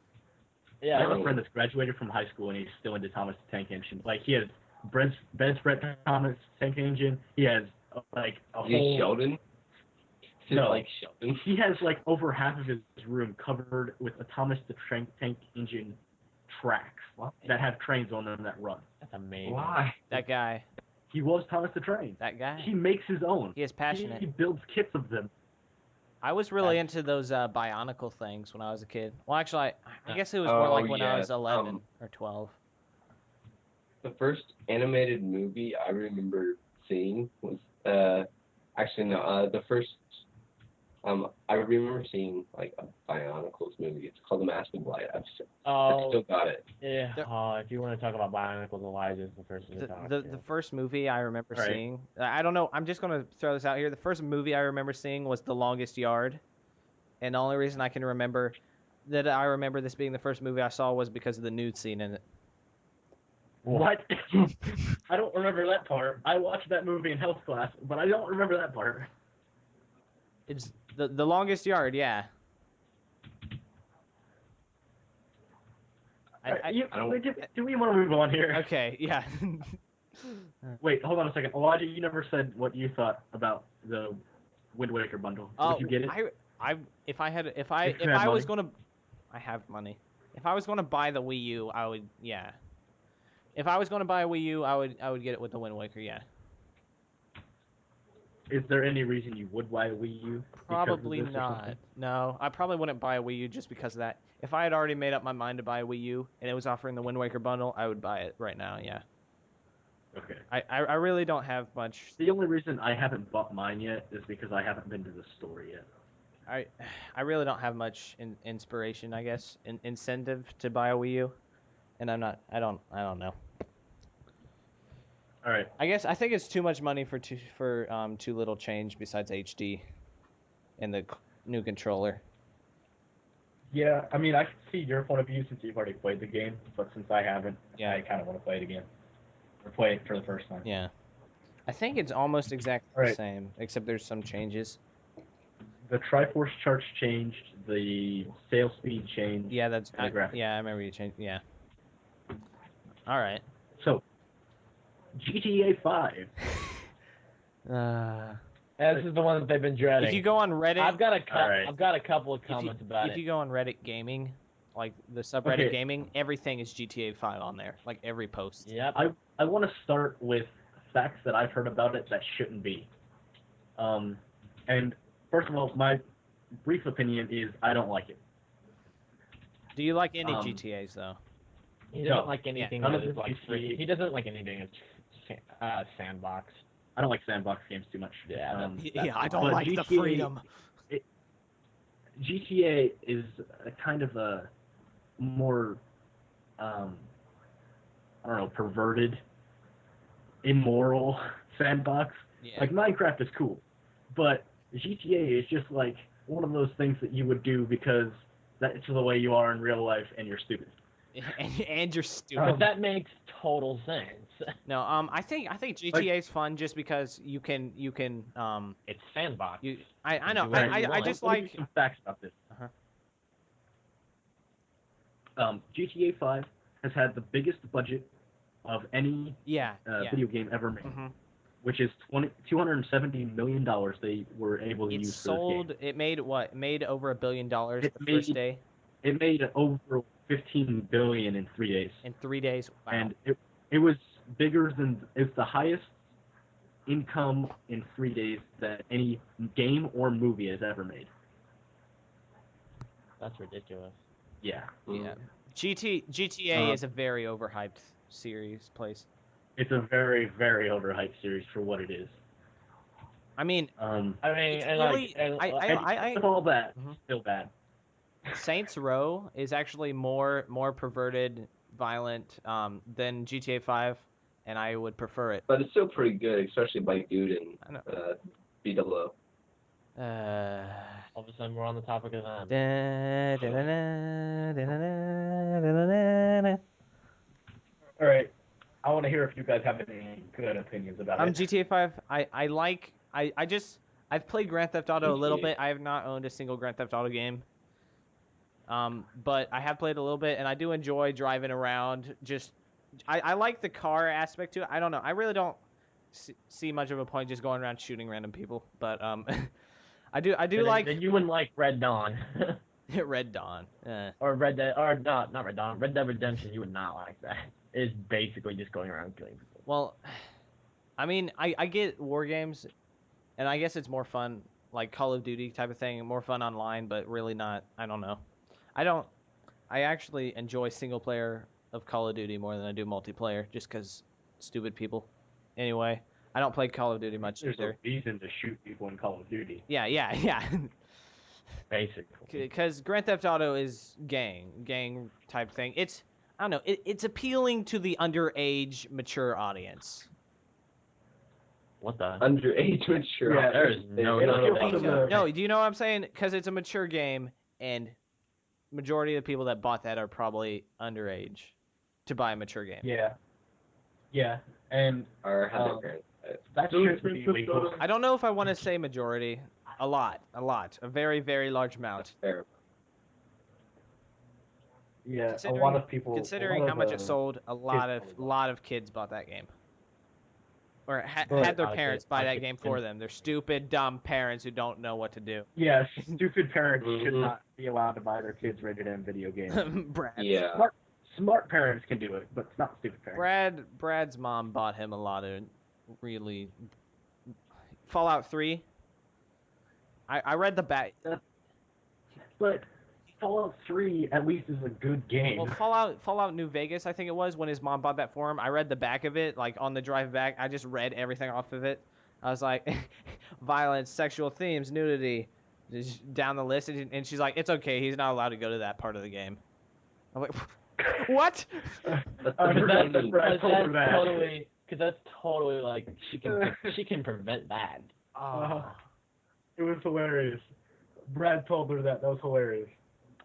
I Yeah. have a friend that's graduated from high school and he's still into Thomas the Tank Engine. Like he has bedspread Thomas Tank Engine. He has like a Is he whole. Sheldon? Is it No. like Sheldon? He has like over half of his room covered with a Thomas the Tank Engine tracks that have trains on them that run. That's amazing. Why? That guy, He loves Thomas the Train. that guy. He makes his own. He is passionate. He builds kits of them. I was really into those Bionicle things when I was a kid. Well, actually, I guess it was more Oh, like when I yeah, was 11 or 12. The first animated movie I remember seeing was the first I remember seeing like a Bionicles movie. It's called The Mask of Light. I Oh, still got it. yeah. There- If you want to talk about Bionicles, Elijah's the first one to talk. The first movie I remember Right. seeing, I don't know, I'm just going to throw this out here. The first movie I remember seeing was The Longest Yard. And the only reason I can remember this being the first movie I saw was because of the nude scene in it. What? I don't remember that part. I watched that movie in health class, but I don't remember that part. It's the Longest Yard, yeah. Do we want to move on here? Okay, yeah. Wait, hold on a second. Elijah, you never said what you thought about the Wind Waker bundle. Did you get it? If I have was money? gonna, I have money. If I was gonna buy the Wii U, I would, yeah. If I was gonna buy a Wii U, I would get it with the Wind Waker, yeah. Is there any reason you would buy a Wii U? because of Probably this or not. something? No, I probably wouldn't buy a Wii U just because of that. If I had already made up my mind to buy a Wii U and it was offering the Wind Waker bundle, I would buy it right now, yeah. Okay. I really don't have much. The only reason I haven't bought mine yet is because I haven't been to the store yet. I really don't have much inspiration, I guess, incentive to buy a Wii U, and I don't know. All right. I think it's too much money for too little change besides HD, and the new controller. Yeah, I mean, I can see your point of view since you've already played the game, but since I haven't, Yeah. I kind of want to play it again. Or play it for the first time. Yeah, I think it's almost exactly the Right. same, except there's some changes. The Triforce charge changed, the sail speed changed. Yeah, that's And the graphics. yeah. I remember you changed. Yeah. All right. So, GTA 5. This is the one that they've been dreading. If you go on Reddit, I've got Alright. I've got a couple of comments about if it. you go on Reddit Gaming, like the subreddit Okay. Gaming, everything is GTA 5 on there, like every post. Yep. I want to start with facts that I've heard about it that shouldn't be. And first of all, my brief opinion is I don't like it. Do you like any Um, GTA's though? He doesn't No. like anything None that of is this like is free. free. He doesn't like anything that's sandbox. I don't like sandbox games too much. Yeah, Yeah, I don't but like the GTA freedom. GTA is a kind of a more, I don't know, perverted, immoral sandbox. Yeah. Like Minecraft is cool, but GTA is just like one of those things that you would do because that's the way you are in real life, and you're stupid. and you're stupid. But that makes total sense. No, I think GTA is fun just because you can It's sandbox. I know do whatever you I want. just Let me like give you some facts about this. GTA 5 has had the biggest budget of any yeah. video game ever made, Mhm. which is $270 million they were able to It use sold. for this game. It made what? It made over $1 billion the It first made- day It made over $15 billion in 3 days, in 3 days. Wow. and it was bigger than it's the highest income in 3 days that any game or movie has ever made. That's ridiculous. Yeah, yeah. GTA Uh, is a very overhyped place. it's a very, very overhyped series for what it is. I mean, I mean, It's and really- like, With all that, Mhm. still bad. Saints Row is actually more perverted, violent than GTA 5, and I would prefer it. But it's still pretty good, especially by Dude I know. and BWO. all of a sudden we're on the topic of that. All right, I want to hear if you guys have any good opinions about it. GTA 5, I've played Grand Theft Auto a little bit. I have not owned a single Grand Theft Auto game. But I have played a little bit, and I do enjoy driving around. I like the car aspect to it. I don't know. I really don't see much of a point just going around shooting random people. But I do like Then you wouldn't like Red Dawn. Red Dawn. Or Red Dead, or not Red Dawn, Red Dead Redemption. You would not like that. It's basically just going around killing people. Well, I mean, I get war games, and I guess it's more fun, like Call of Duty type of thing, more fun online, but really not. I don't know. I actually enjoy single player of Call of Duty more than I do multiplayer, just because stupid people. Anyway, I don't play Call of Duty much There's either. a reason to shoot people in Call of Duty. Yeah. Basically. Because Grand Theft Auto is gang type thing. I don't know. It's appealing to the underage, mature audience. What the? Underage mature. Yeah, There is no It'll such appeal thing. to the- No, do you know what I'm saying? Because it's a mature game, and majority of the people that bought that are probably underage to buy a mature game. Yeah, and Or have their parents. that should be legal. I don't know if I want to say majority. A lot. A very, very large amount. Fair. Yeah, Considering- a lot of people. Considering how much it sold, a lot of kids bought that game. Or But- had their Lot of parents kids, buy lot of that kids game didn't. for them. They're stupid, dumb parents who don't know what to do. Yeah, stupid parents should Mhm. not be allowed to buy their kids rated M video games. Brad. Yeah. Smart parents can do it, but it's not stupid parents. Brad's mom bought him a lot of really Fallout 3. I read the back. But Fallout 3 at least is a good game. Well, Fallout New Vegas, I think it was, when his mom bought that for him. I read the back of it, like on the drive back. I just read everything off of it. I was like, violence, sexual themes, nudity, just down the list. And she's like, it's okay. He's not allowed to go to that part of the game. I'm like, what? Because that's totally like she can prevent that. It was hilarious. Brad told her that. That was hilarious.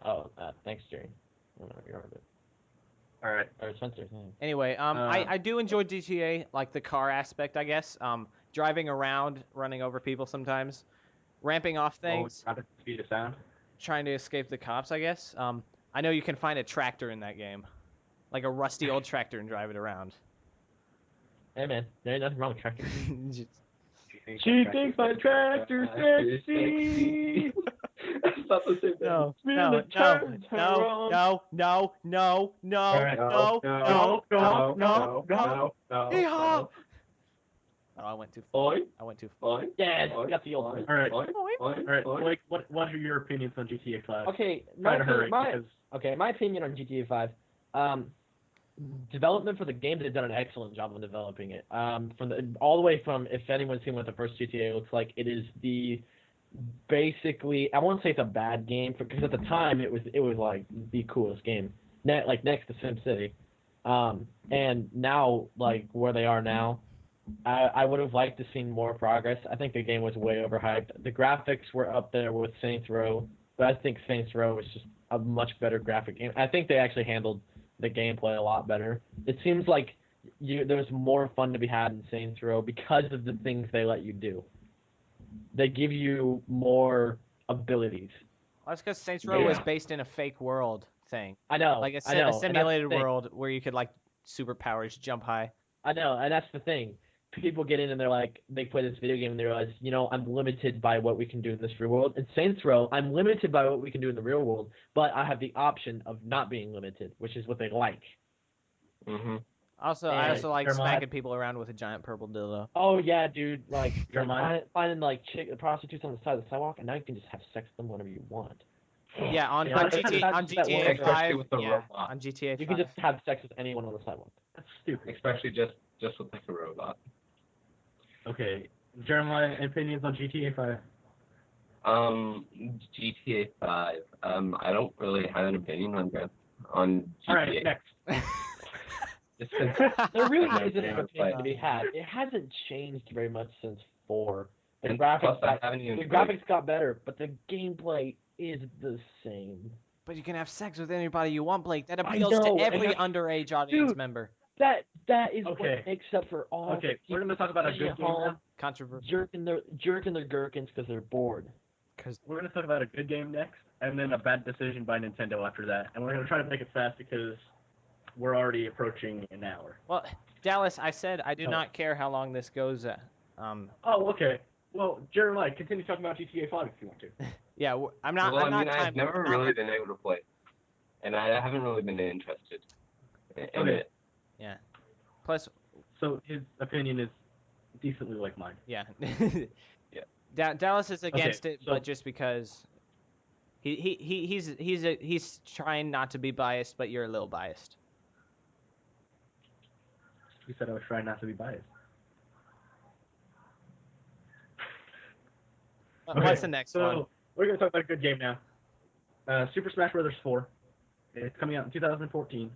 Oh, thanks, Jerry. I don't know if you remember it. All right. Or Spencer. Anyway, I do enjoy GTA, like the car aspect, I guess. Driving around, running over people sometimes, ramping off things, How to speed of sound. trying to escape the cops, I guess. I know you can find a tractor in that game, like a rusty old tractor, and drive it around. Hey man, there ain't nothing wrong with tractors. Just- She thinks my tractor's sexy. That's not the same thing. No, Spin no, the no, turns no, around. no, Alright, no. no. Yeehaw! Oh, I went too Oi, far. oi, Yeah, oi, we got the old oi, one. All right. oi, oi, All right, oi. Blake, what are your opinions on GTA 5? Okay, Try to hurry my because opinion on GTA 5. Development for the game, they've done an excellent job of developing it. All the way from, if anyone's seen what the first GTA looks like, it is basically, I won't say it's a bad game because at the time it was like the coolest game. next to SimCity. And now, like where they are now, I would have liked to seen more progress. I think the game was way overhyped. The graphics were up there with Saints Row, but I think Saints Row is just a much better graphic game. I think they actually handled the gameplay a lot better. It seems like there's more fun to be had in Saints Row because of the things they let you do. They give you more abilities. Well, that's because Saints Row was based in a fake world thing. I know. Like I know. a simulated world where you could like superpowers, jump high. I know, and that's the thing. People get in and they're like, they play this video game and they realize, I'm limited by what we can do in this real world. In Saints Row, I'm limited by what we can do in the real world, but I have the option of not being limited, which is what they like. Mhm. Also, I also like smacking people around with a giant purple dildo. Oh yeah, dude! Like finding like prostitutes on the side of the sidewalk, and now you can just have sex with them whenever you want. Yeah, on GTA 5. Yeah, on GTA 5. You can just have sex with anyone on the sidewalk. That's stupid. Especially just with like a robot. Okay, Jeremiah, opinions on GTA 5? GTA 5. I don't really have an opinion on GTA. All right, next. Just 'cause There really I've isn't never an opinion played. to be had. It hasn't changed very much since 4. The And plus, I graphics, haven't even the played. graphics got better, but the gameplay is the same. But you can have sex with anybody you want, Blake. That appeals know, to and every that's- underage audience Dude. member. That is Okay. what makes up for all. Okay, the we're gonna talk about a people good sitting game at now. home Controversial. jerking their gherkins because they're bored. We're gonna talk about a good game next, and then a bad decision by Nintendo after that. And we're gonna try to make it fast because we're already approaching an hour. Well, Dallas, I said I do Oh. not care how long this goes. Oh, okay. Well, Jeremiah, continue talking about GTA 5 if you want to. Yeah, I'm not. Well, I'm I mean, not I've never really been able to play, and I haven't really been interested in Okay. it. Yeah. Plus, So his opinion is decently like mine. yeah. Yeah. Dallas is against it, so- but just because he's trying not to be biased, but you're a little biased. He said I was trying not to be biased. What's the next one? So we're gonna talk about a good game now. Super Smash Bros. 4. It's coming out in 2014.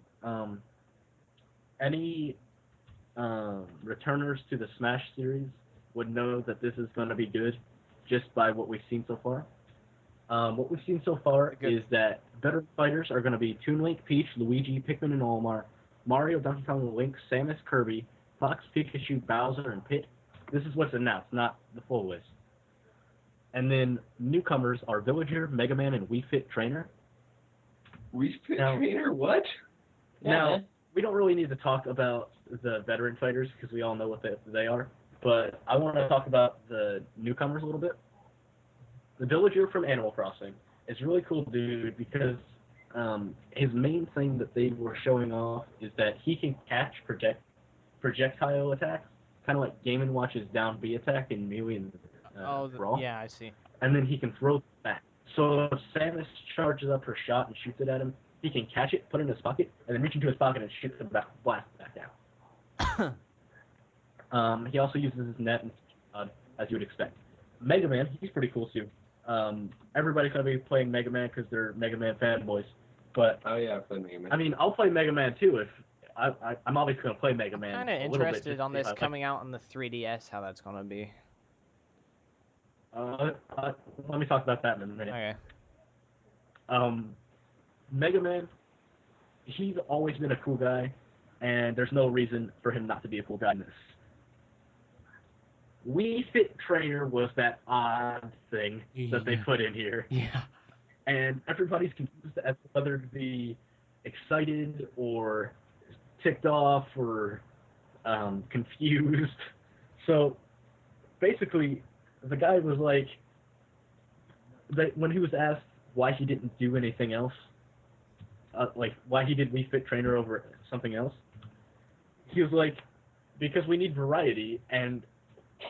Any returners to the Smash series would know that this is going to be good just by what we've seen so far. What we've seen so far is that better fighters are going to be Toon Link, Peach, Luigi, Pikmin, and Olimar, Mario, Donkey Kong, Link, Samus, Kirby, Fox, Pikachu, Bowser, and Pit. This is what's announced, not the full list. And then newcomers are Villager, Mega Man, and Wii Fit Trainer. Wii Fit Now- Trainer? What? Now, we don't really need to talk about the veteran fighters because we all know what they are. But I want to talk about the newcomers a little bit. The villager from Animal Crossing is really cool dude because his main thing that they were showing off is that he can catch projectile attacks, kind of like Game & Watch's down B attack in Melee and Brawl. Yeah, I see. And then he can throw back. So if Samus charges up her shot and shoots it at him, he can catch it, put it in his pocket, and then reach into his pocket and shoot the blast back down. He also uses his net, as you would expect. Mega Man, he's pretty cool too. Everybody's going to be playing Mega Man because they're Mega Man fanboys. But, Oh yeah, I played Mega Man. I mean, I'll play Mega Man too if I'm obviously going to play Mega Man. Kind of a little bit interested just on to see this how I coming out on the 3DS, how that's gonna be. let me talk about that in a minute. Okay. Mega Man, he's always been a cool guy, and there's no reason for him not to be a cool guy in this. Wii Fit Trainer was that odd thing that they put in here, Yeah. and everybody's confused as to whether to be excited or ticked off or confused. So basically, the guy was like, when he was asked why he didn't do anything else, like why he did Wii Fit Trainer over something else, he was like, because we need variety, and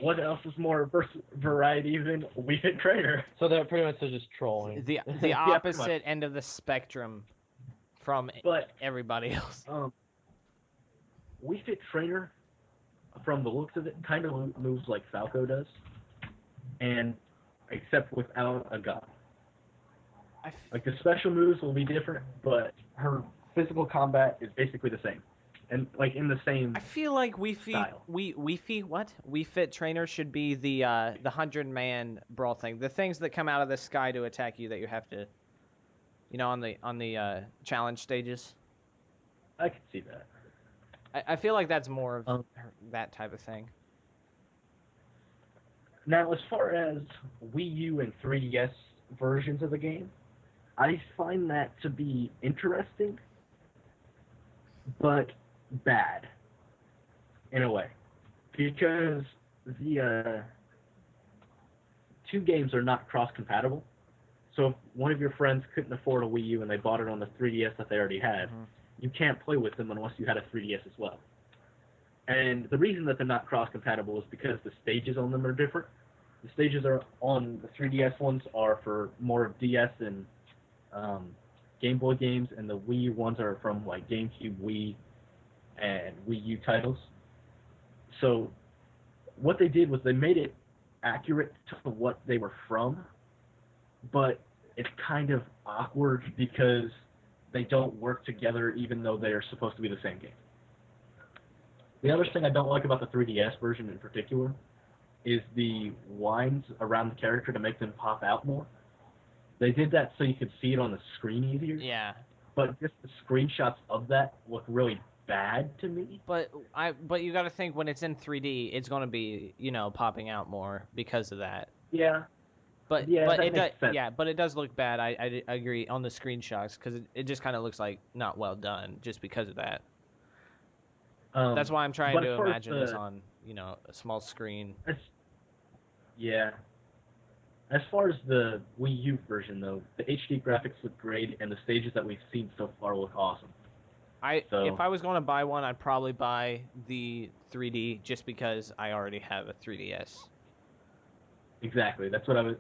what else is more variety than Wii Fit Trainer? So they're pretty much just trolling. The pretty much. opposite end of the spectrum from But everybody else. Wii Fit Trainer, from the looks of it, kind of moves like Falco does, and except without a gun. Like the special moves will be different, but her physical combat is basically the same, and like in the same. I feel like Style. Wii Fit trainers should be the 100-man brawl thing. The things that come out of the sky to attack you that you have to, on the challenge stages. I can see that. I feel like that's more of that type of thing. Now, as far as Wii U and 3DS versions of the game, I find that to be interesting, but bad in a way, because the two games are not cross-compatible. So if one of your friends couldn't afford a Wii U and they bought it on the 3DS that they already had, you can't play with them unless you had a 3DS as well. And the reason that they're not cross-compatible is because the stages on them are different. The stages are on the 3DS ones are for more DS and Game Boy games, and the Wii U ones are from like GameCube, Wii, and Wii U titles. So what they did was they made it accurate to what they were from, but it's kind of awkward because they don't work together even though they are supposed to be the same game. The other thing I don't like about the 3DS version in particular is the lines around the character to make them pop out more. They did that so you could see it on the screen easier. Yeah. But just the screenshots of that look really bad to me. But you got to think when it's in 3D, it's going to be, popping out more because of that. Yeah. But that it makes sense. but it does look bad. I agree on the screenshots because it just kind of looks like not well done just because of that. That's why I'm trying to imagine this on a small screen. Yeah. As far as the Wii U version though, the HD graphics look great and the stages that we've seen so far look awesome. If I was going to buy one, I'd probably buy the 3D just because I already have a 3DS. Exactly. That's what I was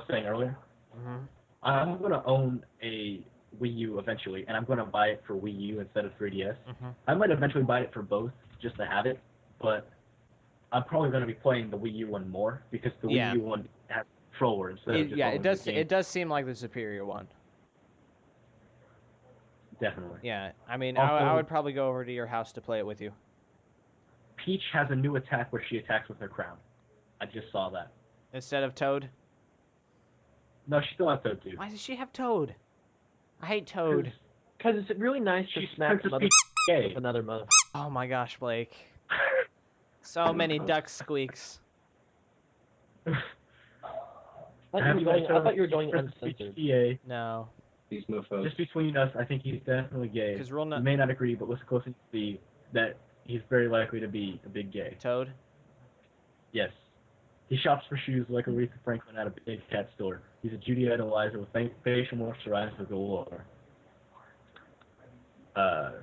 saying earlier. Mm-hmm. I'm gonna own a Wii U eventually, and I'm gonna buy it for Wii U instead of 3DS. Mm-hmm. I might eventually buy it for both just to have it, but I'm probably gonna be playing the Wii U one more because the Wii U one has a controller instead of just it does. It does seem like the superior one. Definitely. Yeah, I mean, Also, I would probably go over to your house to play it with you. Peach has a new attack where she attacks with her crown. I just saw that. Instead of Toad? No, she still has Toad too. Why does she have Toad? I hate Toad. Because it's really nice to smack mother with another mother. Oh my gosh, Blake. So many duck squeaks. I thought you were going uncensored. No. These mofos. Just between us, I think he's definitely gay. You may not agree, but listen closely to see that he's very likely to be a big gay. Toad? Yes. He shops for shoes like Aretha Franklin at a big cat store. He's a Judy idolizer with facial moisturizer galore. Crap,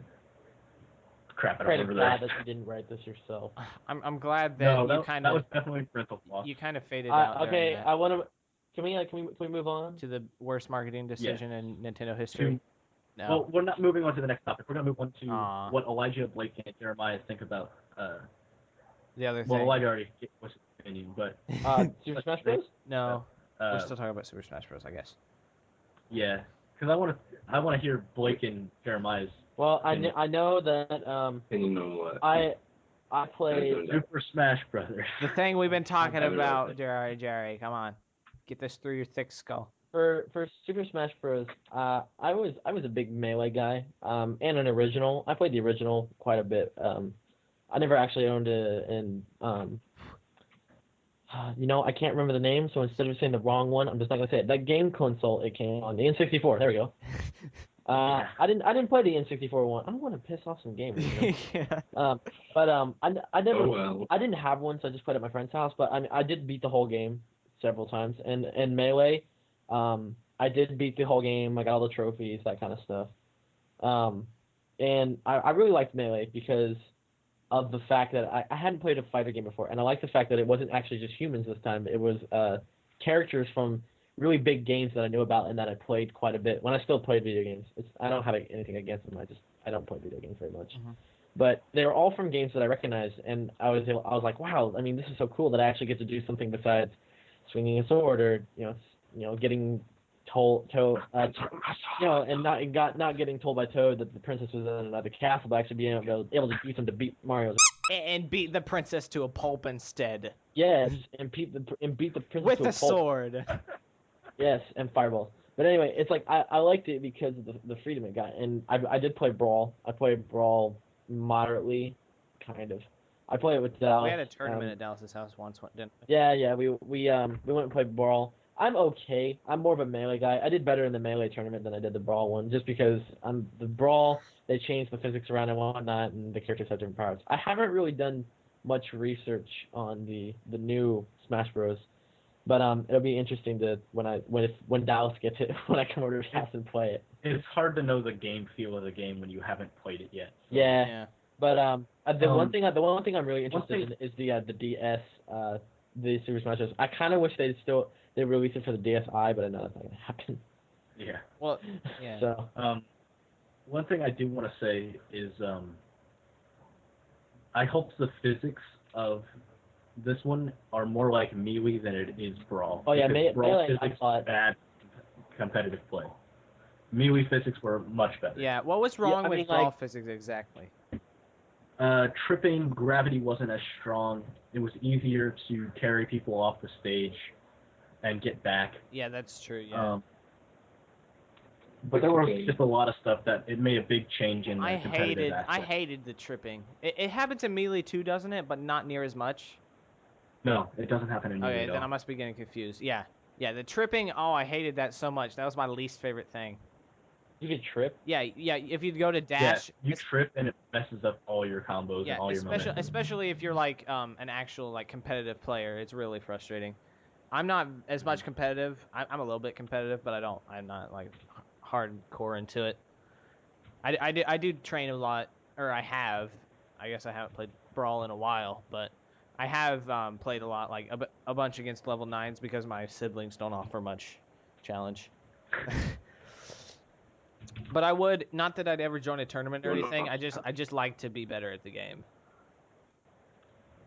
I don't remember glad that. that you didn't write this yourself. I'm glad that that was definitely parental flaw. You kind of faded out. Okay, I want to. Can we move on to the worst marketing decision in Nintendo history? No. Well, we're not moving on to the next topic. We're gonna move on to what Elijah, Blake, and Jeremiah think about. The other thing. Well, Elijah already was his opinion, but Super Smash Bros. No, we're still talking about Super Smash Bros. I guess. Yeah, because I want to hear Blake and Jeremiah's. Well, I know that opinion on what? I played Super Smash Brothers. The thing we've been talking about, Jerry. Come on, get this through your thick skull. For Super Smash Bros. I was a big Melee guy, and an original. I played the original quite a bit. I never actually owned I can't remember the name, so instead of saying the wrong one, I'm just not gonna say it. That game console it came on, the N64. There we go. I didn't play the N64 one. I don't want to piss off some gamers. I never. Oh, well. I didn't have one, so I just played at my friend's house. But I did beat the whole game several times, and Melee. I did beat the whole game. I got all the trophies, that kind of stuff. And I really liked Melee because of the fact that I hadn't played a fighter game before, and I liked the fact that it wasn't actually just humans this time. It was characters from really big games that I knew about and that I played quite a bit when I still played video games. I don't have anything against them. I don't play video games very much. Mm-hmm. But they were all from games that I recognized, and I was like, wow, I mean, this is so cool that I actually get to do something besides swinging a sword or getting not getting told by Toad that the princess was in another castle, but actually being able to use him to beat Mario's. And beat the princess to a pulp instead. Yes, and beat the princess With to a a pulp. sword. Yes, and fireballs. But anyway, it's like I liked it because of the freedom it got, and I did play Brawl. I played Brawl moderately, kind of. I played it with Dallas. We had a tournament at Dallas's house once, didn't we? Yeah. We went and played Brawl. I'm okay. I'm more of a melee guy. I did better in the melee tournament than I did the Brawl one, just because the Brawl, they changed the physics around and whatnot, and the characters have different powers. I haven't really done much research on the new Smash Bros. But it'll be interesting to when Dallas gets it, when I come over to his house and play it. It's hard to know the game feel of the game when you haven't played it yet. So. Yeah. But the one thing I'm really interested in is the DS, the Super Smash Bros. I kind of wish they release it for the DSi, but I know that's not gonna happen. Yeah. Well, yeah. So. One thing I do want to say is I hope the physics of this one are more like Melee than it is Brawl. Oh yeah, Brawl Melee, physics bad competitive play. Melee physics were much better. Yeah, what was wrong with Brawl physics exactly? Tripping, gravity wasn't as strong. It was easier to carry people off the stage and get back. Yeah, that's true, yeah. But there was just a lot of stuff that it made a big change in the competitive aspect. I hated the tripping. It happens in Melee too, doesn't it? But not near as much. No, it doesn't happen in Melee at all. Okay, then I must be getting confused. Yeah, the tripping. Oh, I hated that so much. That was my least favorite thing. You could trip? Yeah. If you go to dash, you trip and it messes up all your combos and all your momentum. Especially if you're like an actual like competitive player, it's really frustrating. I'm not as much competitive. I'm a little bit competitive, but I'm not like hardcore into it. I do train a lot, or I have. I guess I haven't played Brawl in a while, but I have played a lot, like a bunch against level 9s because my siblings don't offer much challenge. But I would, not that I'd ever join a tournament or anything. I just like to be better at the game.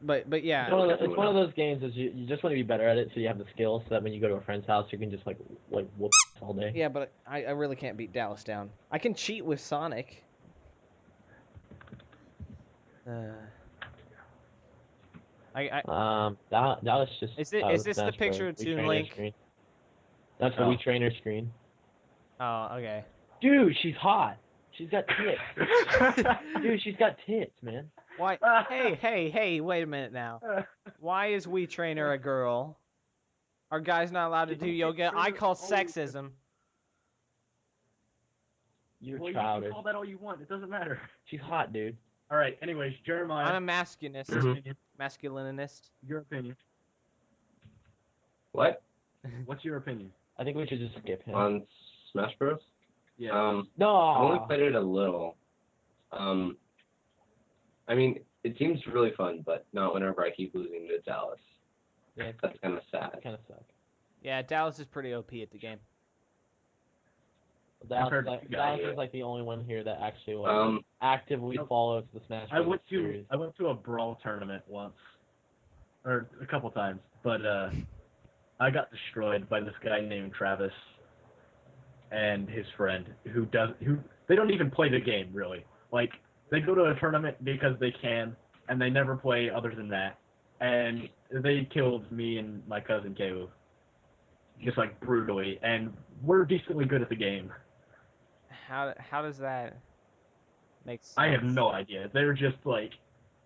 But yeah, it's one of those games is you just want to be better at it, so you have the skills, so that when you go to a friend's house, you can just like whoop all day. Yeah, but I really can't beat Dallas down. I can cheat with Sonic. Dallas just. Is this the picture of Toon Link? Screen. That's the Wii Trainer screen. Oh, okay. Dude, she's hot. She's got tits. Dude, she's got tits, man. Why? Hey, wait a minute now. Why is Wii Trainer a girl? Are guys not allowed to do yoga? I call sexism. You're childish. You can call that all you want. It doesn't matter. She's hot, dude. All right. Anyways, Jeremiah. I'm a masculinist. Your opinion. What? What's your opinion? I think we should just skip him. On Smash Bros? Yeah. No. I only played it a little. I mean, it seems really fun, but not whenever I keep losing to Dallas. Yeah, that's kind of sad. Kind of suck. Yeah, Dallas is pretty OP at the game. Dallas is like the only one here that actually actively follows the Smash Bros. Series. I went to a Brawl tournament once, or a couple times, but I got destroyed by this guy named Travis and his friend who they don't even play the game really. Like, they go to a tournament because they can, and they never play other than that. And they killed me and my cousin Caleb, just like brutally. And we're decently good at the game. How does that make sense? I have no idea. They're just like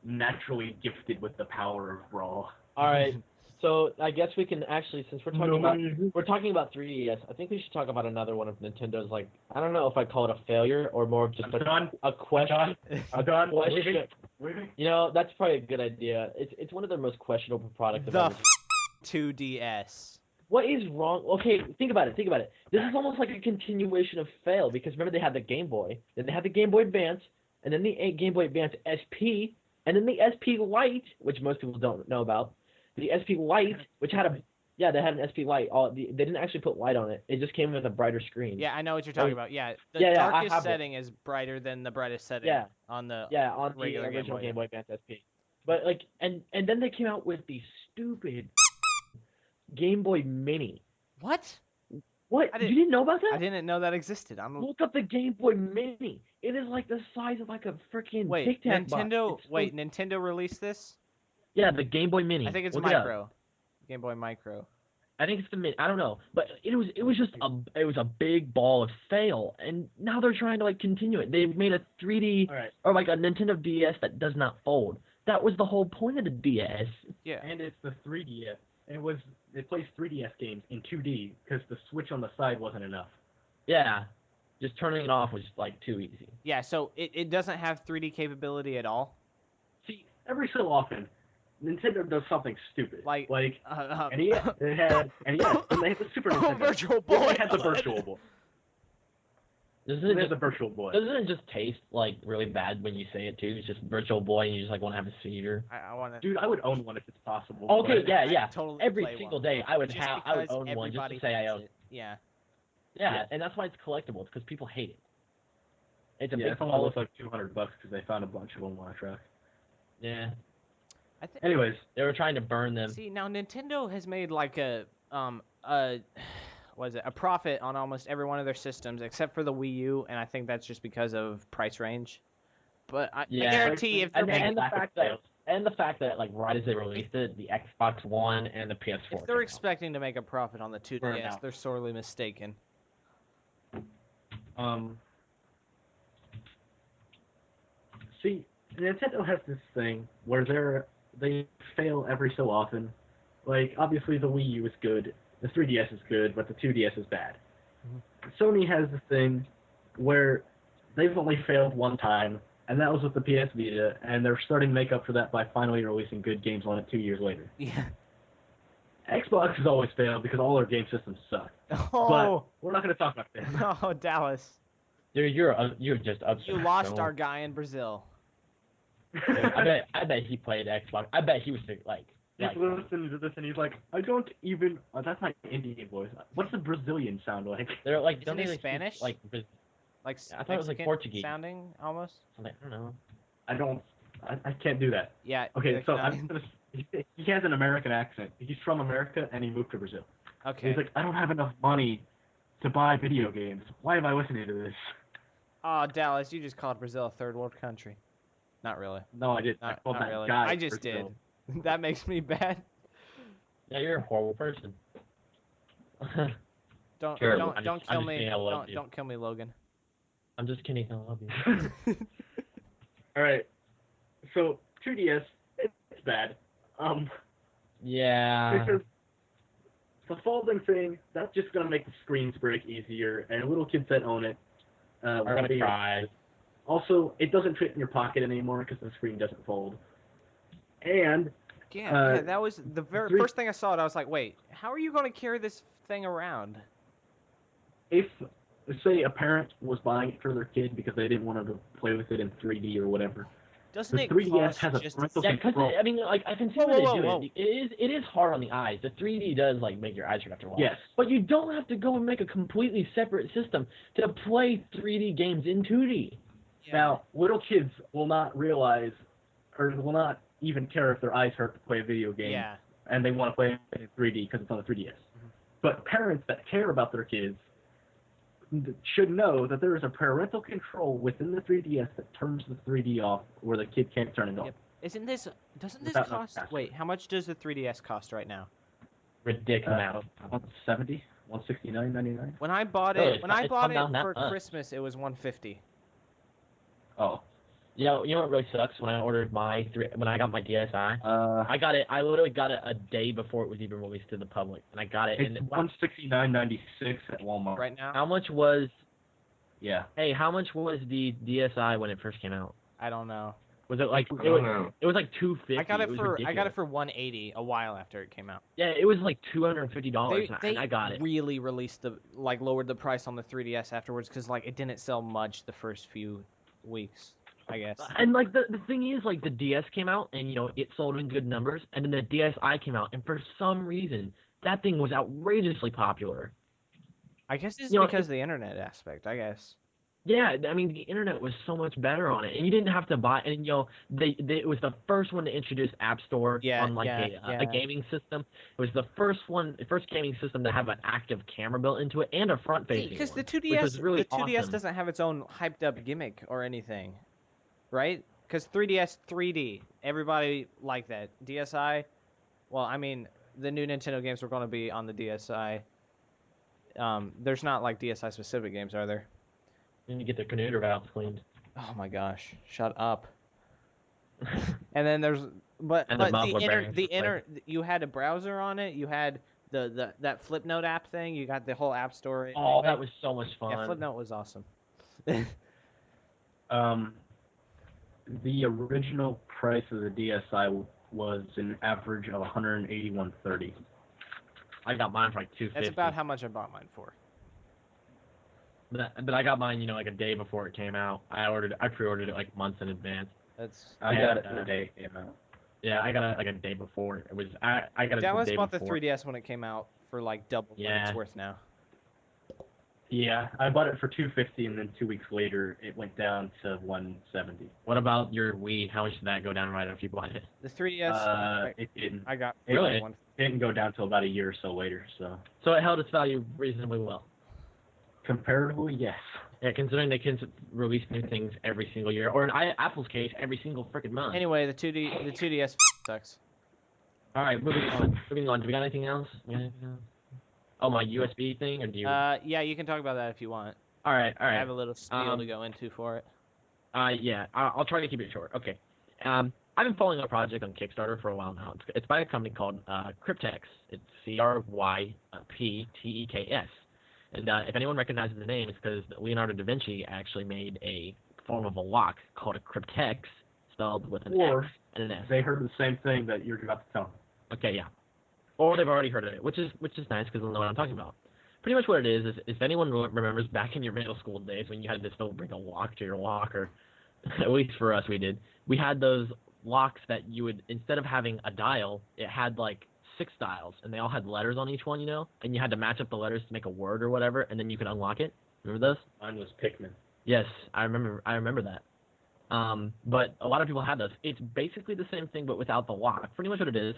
naturally gifted with the power of Brawl. All right. So I guess we can actually, since we're talking about 3DS, I think we should talk about another one of Nintendo's, like, I don't know if I'd call it a failure or more of just a question. I'm done. You know, that's probably a good idea. It's one of their most questionable products. The 2DS. What is wrong? Okay, think about it. This is almost like a continuation of fail, because remember they had the Game Boy, then they had the Game Boy Advance, and then the Game Boy Advance SP, and then the SP Lite, which most people don't know about. The SP Lite, which had they had an SP Lite. They didn't actually put light on it. It just came with a brighter screen. Yeah, I know what you're talking about. Yeah, the darkest setting is brighter than the brightest setting on the original Game Boy Advance SP. But like, and then they came out with the stupid Game Boy Mini. What? What? I You didn't- didn't know about that? I didn't know that existed. Look up the Game Boy Mini. It is like the size of like a freaking Wait, Tic Tac box. Nintendo. It's so- Wait, Nintendo released this? Yeah, the Game Boy Mini. I think it's Look it up. Micro. Game Boy Micro. I think it's the Mini. I don't know, but it was just a big ball of fail, and now they're trying to like continue it. They've made a 3D or like a Nintendo DS that does not fold. That was the whole point of the DS. Yeah. And it's the 3DS. It plays 3DS games in 2D because the switch on the side wasn't enough. Yeah, just turning it off was like too easy. Yeah. So it doesn't have 3D capability at all. See, every so often, Nintendo does something stupid. Like NES, it had NES, and they had the Super Nintendo. Virtual Then Boy. they had the Virtual Boy. Doesn't They had the Virtual Boy. it just taste like really bad when you say it too? It's just Virtual Boy and you just like want to have a seizure. I want to. Dude, I would own one if it's possible. Okay, but- yeah. Totally Every play single one. day I would Just own because one just to everybody say I hates own. it. Yeah. Yeah, and that's why it's collectible. It's because people hate it. It's a Yeah, big it's only fall. worth like $200 because they found a bunch of them on a truck. Yeah, I think. Anyways, they were trying to burn them. See, now Nintendo has made like a a profit on almost every one of their systems except for the Wii U, and I think that's just because of price range. But I guarantee if they're and the making, fact that like right as they released it, the Xbox One and the PS4. if they're came out. expecting to make a profit on the 2DS, Burnout. they're sorely mistaken. See, Nintendo has this thing where they fail every so often. Like, obviously the Wii U is good, the 3DS is good, but the 2DS is bad. Sony has this thing where they've only failed one time, and that was with the PS Vita, and they're starting to make up for that by finally releasing good games on it 2 years later. Yeah. Xbox has always failed because all their game systems suck. Oh. But we're not going to talk about that. Oh, Dallas. Dude, you're just upset. You lost so- our guy in Brazil. I bet he played Xbox. I bet he was like. He's listening to this and he's like, I don't even. That's my Indian voice. What's the Brazilian sound like? They're like, Isn't don't he they like, Spanish? Like, Like I thought it was like Mexican Portuguese. sounding almost. I don't know. I can't do that. Yeah. Okay, like, so he has an American accent. He's from America and he moved to Brazil. okay. He's like, I don't have enough money to buy video games. Why am I listening to this? Oh, Dallas, you just called Brazil a third world country. Not really. No, I didn't. I Not, called not that really. guy I just Brazil. did. That makes me bad. Yeah, you're a horrible person. Don't Terrible. I'm don't just kill me. kidding, I love you. Don't kill me, Logan. I'm just kidding. I love you. All right. So 2DS, it's bad. Yeah. Because the folding thing, that's just gonna make the screens break easier, and little kids that own it I'm gonna cry. Also, it doesn't fit in your pocket anymore because the screen doesn't fold. And Yeah, that was the very three- first thing I saw it. I was like, wait, how are you going to carry this thing around? if, say, a parent was buying it for their kid because they didn't want them to play with it in 3D or whatever, Doesn't the it 3DS cost has a just parental Yeah, because control. I mean, like I can see Whoa, what whoa, they do. whoa. It is hard on the eyes. The 3D does like make your eyes hurt after a while. Yes. But you don't have to go and make a completely separate system to play 3D games in 2D. Now, little kids will not realize, or will not even care if their eyes hurt to play a video game, Yeah. and they want to play it in 3D because it's on the 3DS. But parents that care about their kids should know that there is a parental control within the 3DS that turns the 3D off where the kid can't turn it off. Yep. Doesn't this Without no cost? password. Wait, how much does the 3DS cost right now? Ridiculous. 170, 169.99. When I bought Really? it, when I It's bought come it down that for much. Christmas, it was 150. Oh. You know what really sucks? When I ordered when I got my DSi, Uh, I got it. I literally got it a day before it was even released to the public, and I got it. it's And 169.96 at Walmart. Right now, how much was? Yeah. Hey, how much was the DSi when it first came out? I don't know. Was it like I don't know. it was like $250? I got it was for ridiculous. 180 a while after it came out. Yeah, it was like $250, They and I got it. really released lowered the price on the 3DS afterwards because like it didn't sell much the first few weeks, I guess. And like the thing is, like the DS came out, and it sold in good numbers, and then the DSi came out, and for some reason that thing was outrageously popular. I guess it's You know, because of the internet aspect. I guess. Yeah, I mean the internet was so much better on it, and you didn't have to buy. And they it was the first one to introduce App Store Yeah, on like yeah, a yeah. gaming system. It was the first gaming system to have an active camera built into it and a front-facing Because one, which was really the 2DS awesome. doesn't have its own hyped up gimmick or anything, right? Because 3DS 3D, everybody liked that. DSi, well, I mean, the new Nintendo games were going to be on the DSi. There's not like DSi specific games, are there? And you get the canoodle valves cleaned. Oh my gosh, shut up. And then there's but And the but muffler bearings you had a browser on it. You had that Flipnote app thing. You got the whole app store. Oh, that was so much fun. Yeah, Flipnote was awesome. The original price of the DSi was an average of $181.30. I got mine for like $250. That's about how much I bought mine for. But I got mine, like a day before it came out. I pre-ordered it like months in advance. I got it the day it came out. Yeah, I got it like a day before. It was I got it Dallas the day bought before. the 3DS when it came out for like double what it's worth now. Yeah, I bought it for $250, and then 2 weeks later it went down to $170. What about your Wii? How much did that go down right after you bought it? The 3DS, It didn't. I got Really? one. It didn't go down till about a year or so later. So it held its value reasonably well. Comparatively, yes. Yeah, considering they can release new things every single year, or in Apple's case, every single freaking month. Anyway, the 2DS sucks. All right, moving on. Do we got anything else? Oh, my USB thing, or do you? Yeah, you can talk about that if you want. All right. I have a little spiel to go into for it. Yeah, I'll try to keep it short. Okay. I've been following a project on Kickstarter for a while now. It's by a company called Cryptex. It's Crypteks. And if anyone recognizes the name, it's because Leonardo da Vinci actually made a form of a lock called a cryptex, spelled with an X and an S. They heard the same thing that you're about to tell them. Okay, yeah. Or they've already heard of it, which is nice because they'll know what I'm talking about. Pretty much what it is if anyone remembers back in your middle school days when you had to still bring a lock to your locker, at least for us we did, we had those locks that you would, instead of having a dial, it had like 6 dials, and they all had letters on each one, and you had to match up the letters to make a word or whatever, and then you could unlock it. Remember those? Mine was Pikmin. Yes, I remember that. But a lot of people had those. It's basically the same thing, but without the lock. Pretty much what it is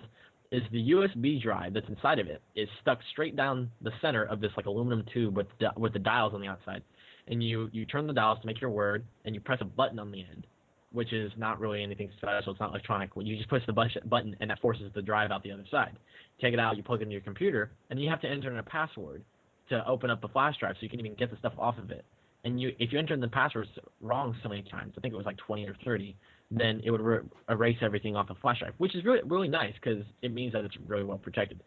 the USB drive that's inside of it is stuck straight down the center of this like aluminum tube with the dials on the outside, and you turn the dials to make your word, and you press a button on the end, which is not really anything special. It's not electronic. You just push the button, and that forces the drive out the other side. Take it out, you plug it into your computer, and you have to enter in a password to open up the flash drive so you can even get the stuff off of it. And if you enter in the passwords wrong so many times, I think it was like 20 or 30, then it would erase everything off the flash drive, which is really, really nice because it means that it's really well protected.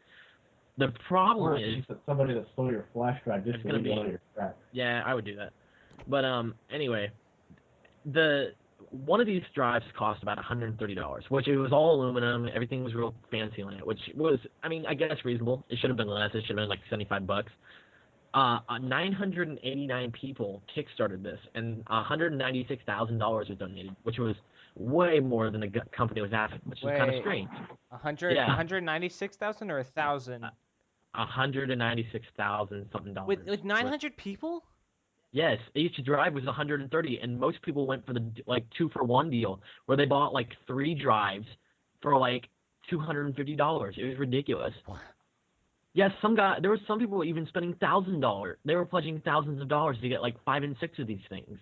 The problem is that somebody that stole your flash drive just going to be one of your tracks. Yeah, I would do that. But anyway, one of these drives cost about $130, which it was all aluminum. Everything was real fancy on it, which was, I mean, I guess reasonable. It should have been less. It should have been like $75. 989 people kickstarted this, and $196,000 was donated, which was way more than the company was asking, which is kind of strange. 196,000 or 1,000? 196,000 something dollars. With 900 people? Yes, each drive was 130, and most people went for the 2-for-1 deal, where they bought like 3 drives for like $250. It was ridiculous. Yes, there were some people even spending $1,000. They were pledging thousands of dollars to get like 5 and 6 of these things,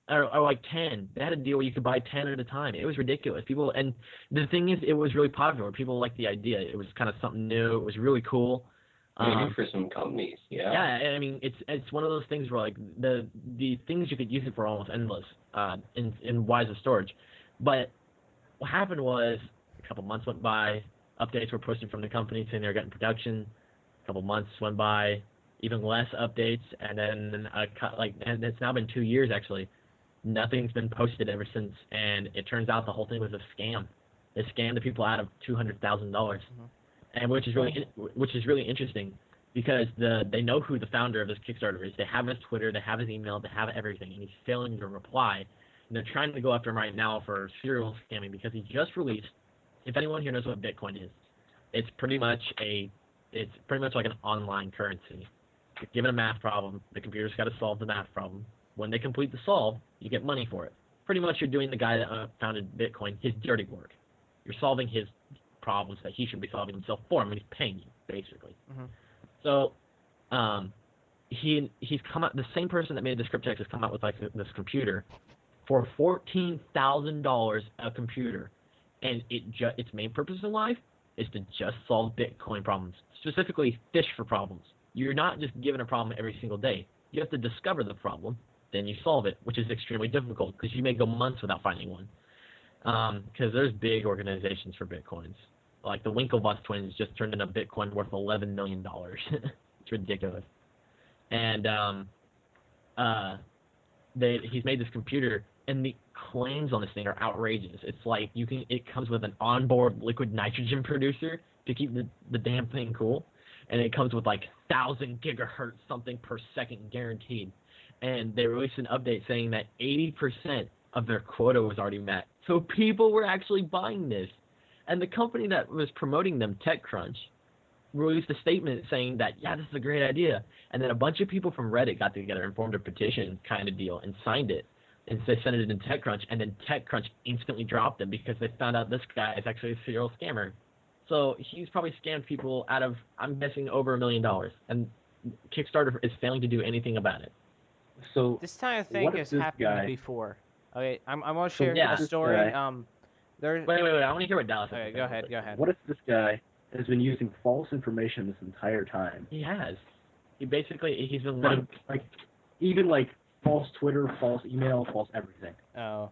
or like 10. They had a deal where you could buy 10 at a time. It was ridiculous. And the thing is, it was really popular. People liked the idea. It was kind of something new. It was really cool. Maybe for some companies, yeah. Yeah, I mean, it's one of those things where like the things you could use it for almost endless in wise of storage. But what happened was a couple months went by. Updates were pushing from the company saying they're getting production. A couple months went by, even less updates, and then and it's now been 2 years actually. Nothing's been posted ever since, and it turns out the whole thing was a scam. They scammed the people out of $200,000, and which is really interesting because they know who the founder of this Kickstarter is. They have his Twitter, they have his email, they have everything, and he's failing to reply. And they're trying to go after him right now for serial scamming because he just released. If anyone here knows what Bitcoin is, it's pretty much like an online currency. You're given a math problem, the computer's got to solve the math problem, When they complete the solve, you get money for it. Pretty much you're doing the guy that founded Bitcoin his dirty work. You're solving his problems that he should be solving himself for him, and he's paying you, basically. Mhm. So he's come out, the same person that made this cryptex has come out with like this computer for $14,000 a computer, and its main purpose in life is to just solve Bitcoin problems, specifically fish for problems. You're not just given a problem every single day. You have to discover the problem, then you solve it, which is extremely difficult because you may go months without finding one. Because there's big organizations for Bitcoins. Like the Winklevoss twins just turned in a Bitcoin worth $11 million. It's ridiculous. And he's made this computer, and the claims on this thing are outrageous. It's like it comes with an onboard liquid nitrogen producer to keep the damn thing cool, and it comes with like 1,000 gigahertz something per second guaranteed. And they released an update saying that 80% of their quota was already met. So people were actually buying this. And the company that was promoting them, TechCrunch, released a statement saying that, yeah, this is a great idea. And then a bunch of people from Reddit got together and formed a petition kind of deal and signed it. And they sent it in TechCrunch, and then TechCrunch instantly dropped them because they found out this guy is actually a serial scammer. So he's probably scammed people out of, I'm guessing, over $1 million. And Kickstarter is failing to do anything about it. So This kind of thing what has if this happened guy- before. Okay, I'm gonna share yeah. a story. Guy- There. Wait, I want to hear what Dallas has Okay, to say go real ahead. quick. Go ahead. What if this guy has been using false information this entire time? He has. He's been Like even like false Twitter, false email, false everything. Oh.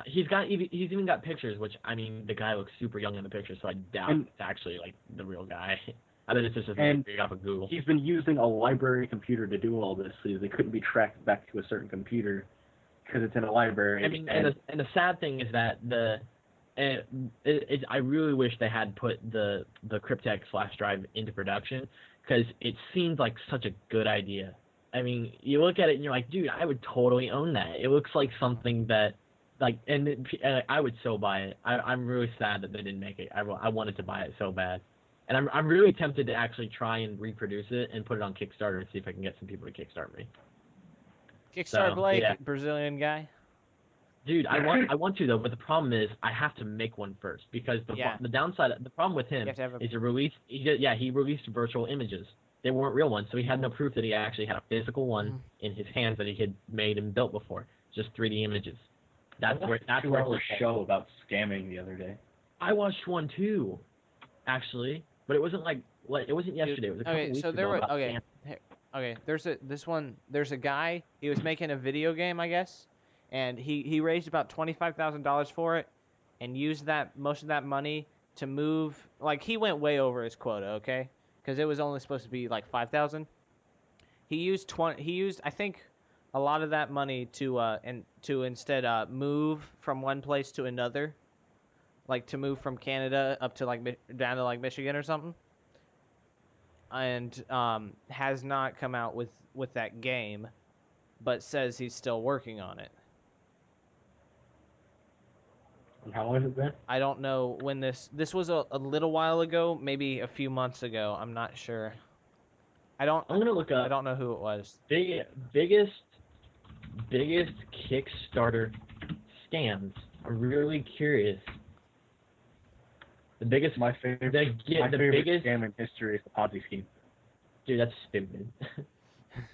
he's even got pictures, which I mean the guy looks super young in the picture, so I doubt it's actually like the real guy. I bet it's just a thing figured out of Google. He's been using a library computer to do all this, so they couldn't be tracked back to a certain computer because it's in a library. I mean, and the sad thing is that I really wish they had put the Cryptex flash drive into production because it seemed like such a good idea. I mean, you look at it and you're like, dude, I would totally own that. It looks like something that, like, I would so buy it. I'm really sad that they didn't make it. I wanted to buy it so bad. And I'm really tempted to actually try and reproduce it and put it on Kickstarter and see if I can get some people to kickstart me. Kickstart Blake, yeah. Brazilian guy. Dude, I want to though, but the problem is I have to make one first because the downside, the problem with him is he released virtual images. They weren't real ones, so he had no proof that he actually had a physical one in his hands that he had made and built before. Just 3D images. That's where it's a show about scamming the other day. I watched one too, actually, but it wasn't like it wasn't yesterday. It was a couple weeks ago. There's a guy. He was making a video game, I guess, and he raised about $25,000 for it, and used most of that money to move. Like he went way over his quota, okay, because it was only supposed to be like 5,000. He used I think a lot of that money to instead move from one place to another, like to move from Canada up to down to like Michigan or something. And has not come out with that game, but says he's still working on it. And how long has it been? I don't know when this was a little while ago, maybe a few months ago. I'm not sure. I'm gonna look up. I don't know who it was. Biggest Kickstarter scams. I'm really curious. My favorite scam in history is the Ponzi scheme. Dude, that's stupid.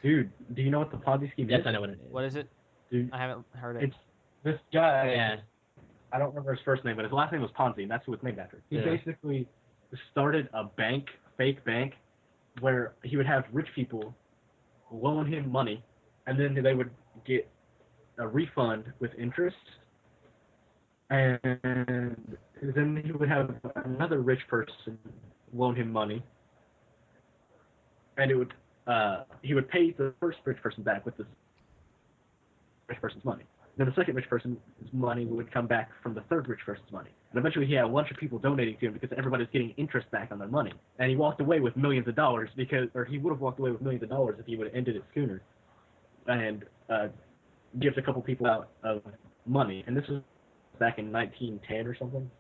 Dude, do you know what the Ponzi scheme is? Yes, I know what it is. What is it? Dude, I haven't heard it. it's this guy. Yeah. I don't remember his first name, but his last name was Ponzi, and that's who it's named after. He basically started a fake bank, where he would have rich people loan him money, and then they would get a refund with interest, and then he would have another rich person loan him money, and he would pay the first rich person back with this rich person's money. Then the second rich person's money would come back from the third rich person's money. And eventually he had a bunch of people donating to him because everybody's getting interest back on their money. And he walked away with millions of dollars or he would have walked away with millions of dollars if he would have ended it sooner. And gives a couple people out of money. And this was back in 1910 or something.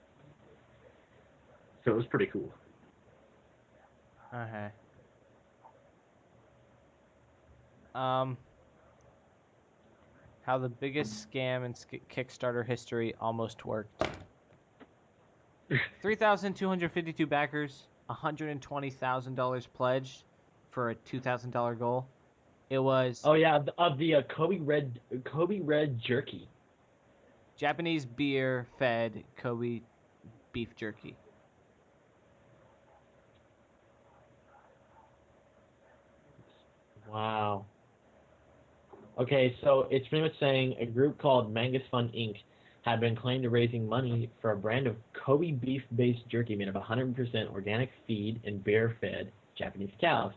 So it was pretty cool. How the biggest scam in Kickstarter history almost worked. 3,252 backers, $120,000 pledged for a $2,000 goal. It was Oh yeah, of the Kobe Red jerky. Japanese beer fed Kobe beef jerky. Wow. Okay, so it's pretty much saying a group called Mangus Fund Inc. had been claimed to raising money for a brand of Kobe beef-based jerky made of 100% organic feed and bear-fed Japanese cows.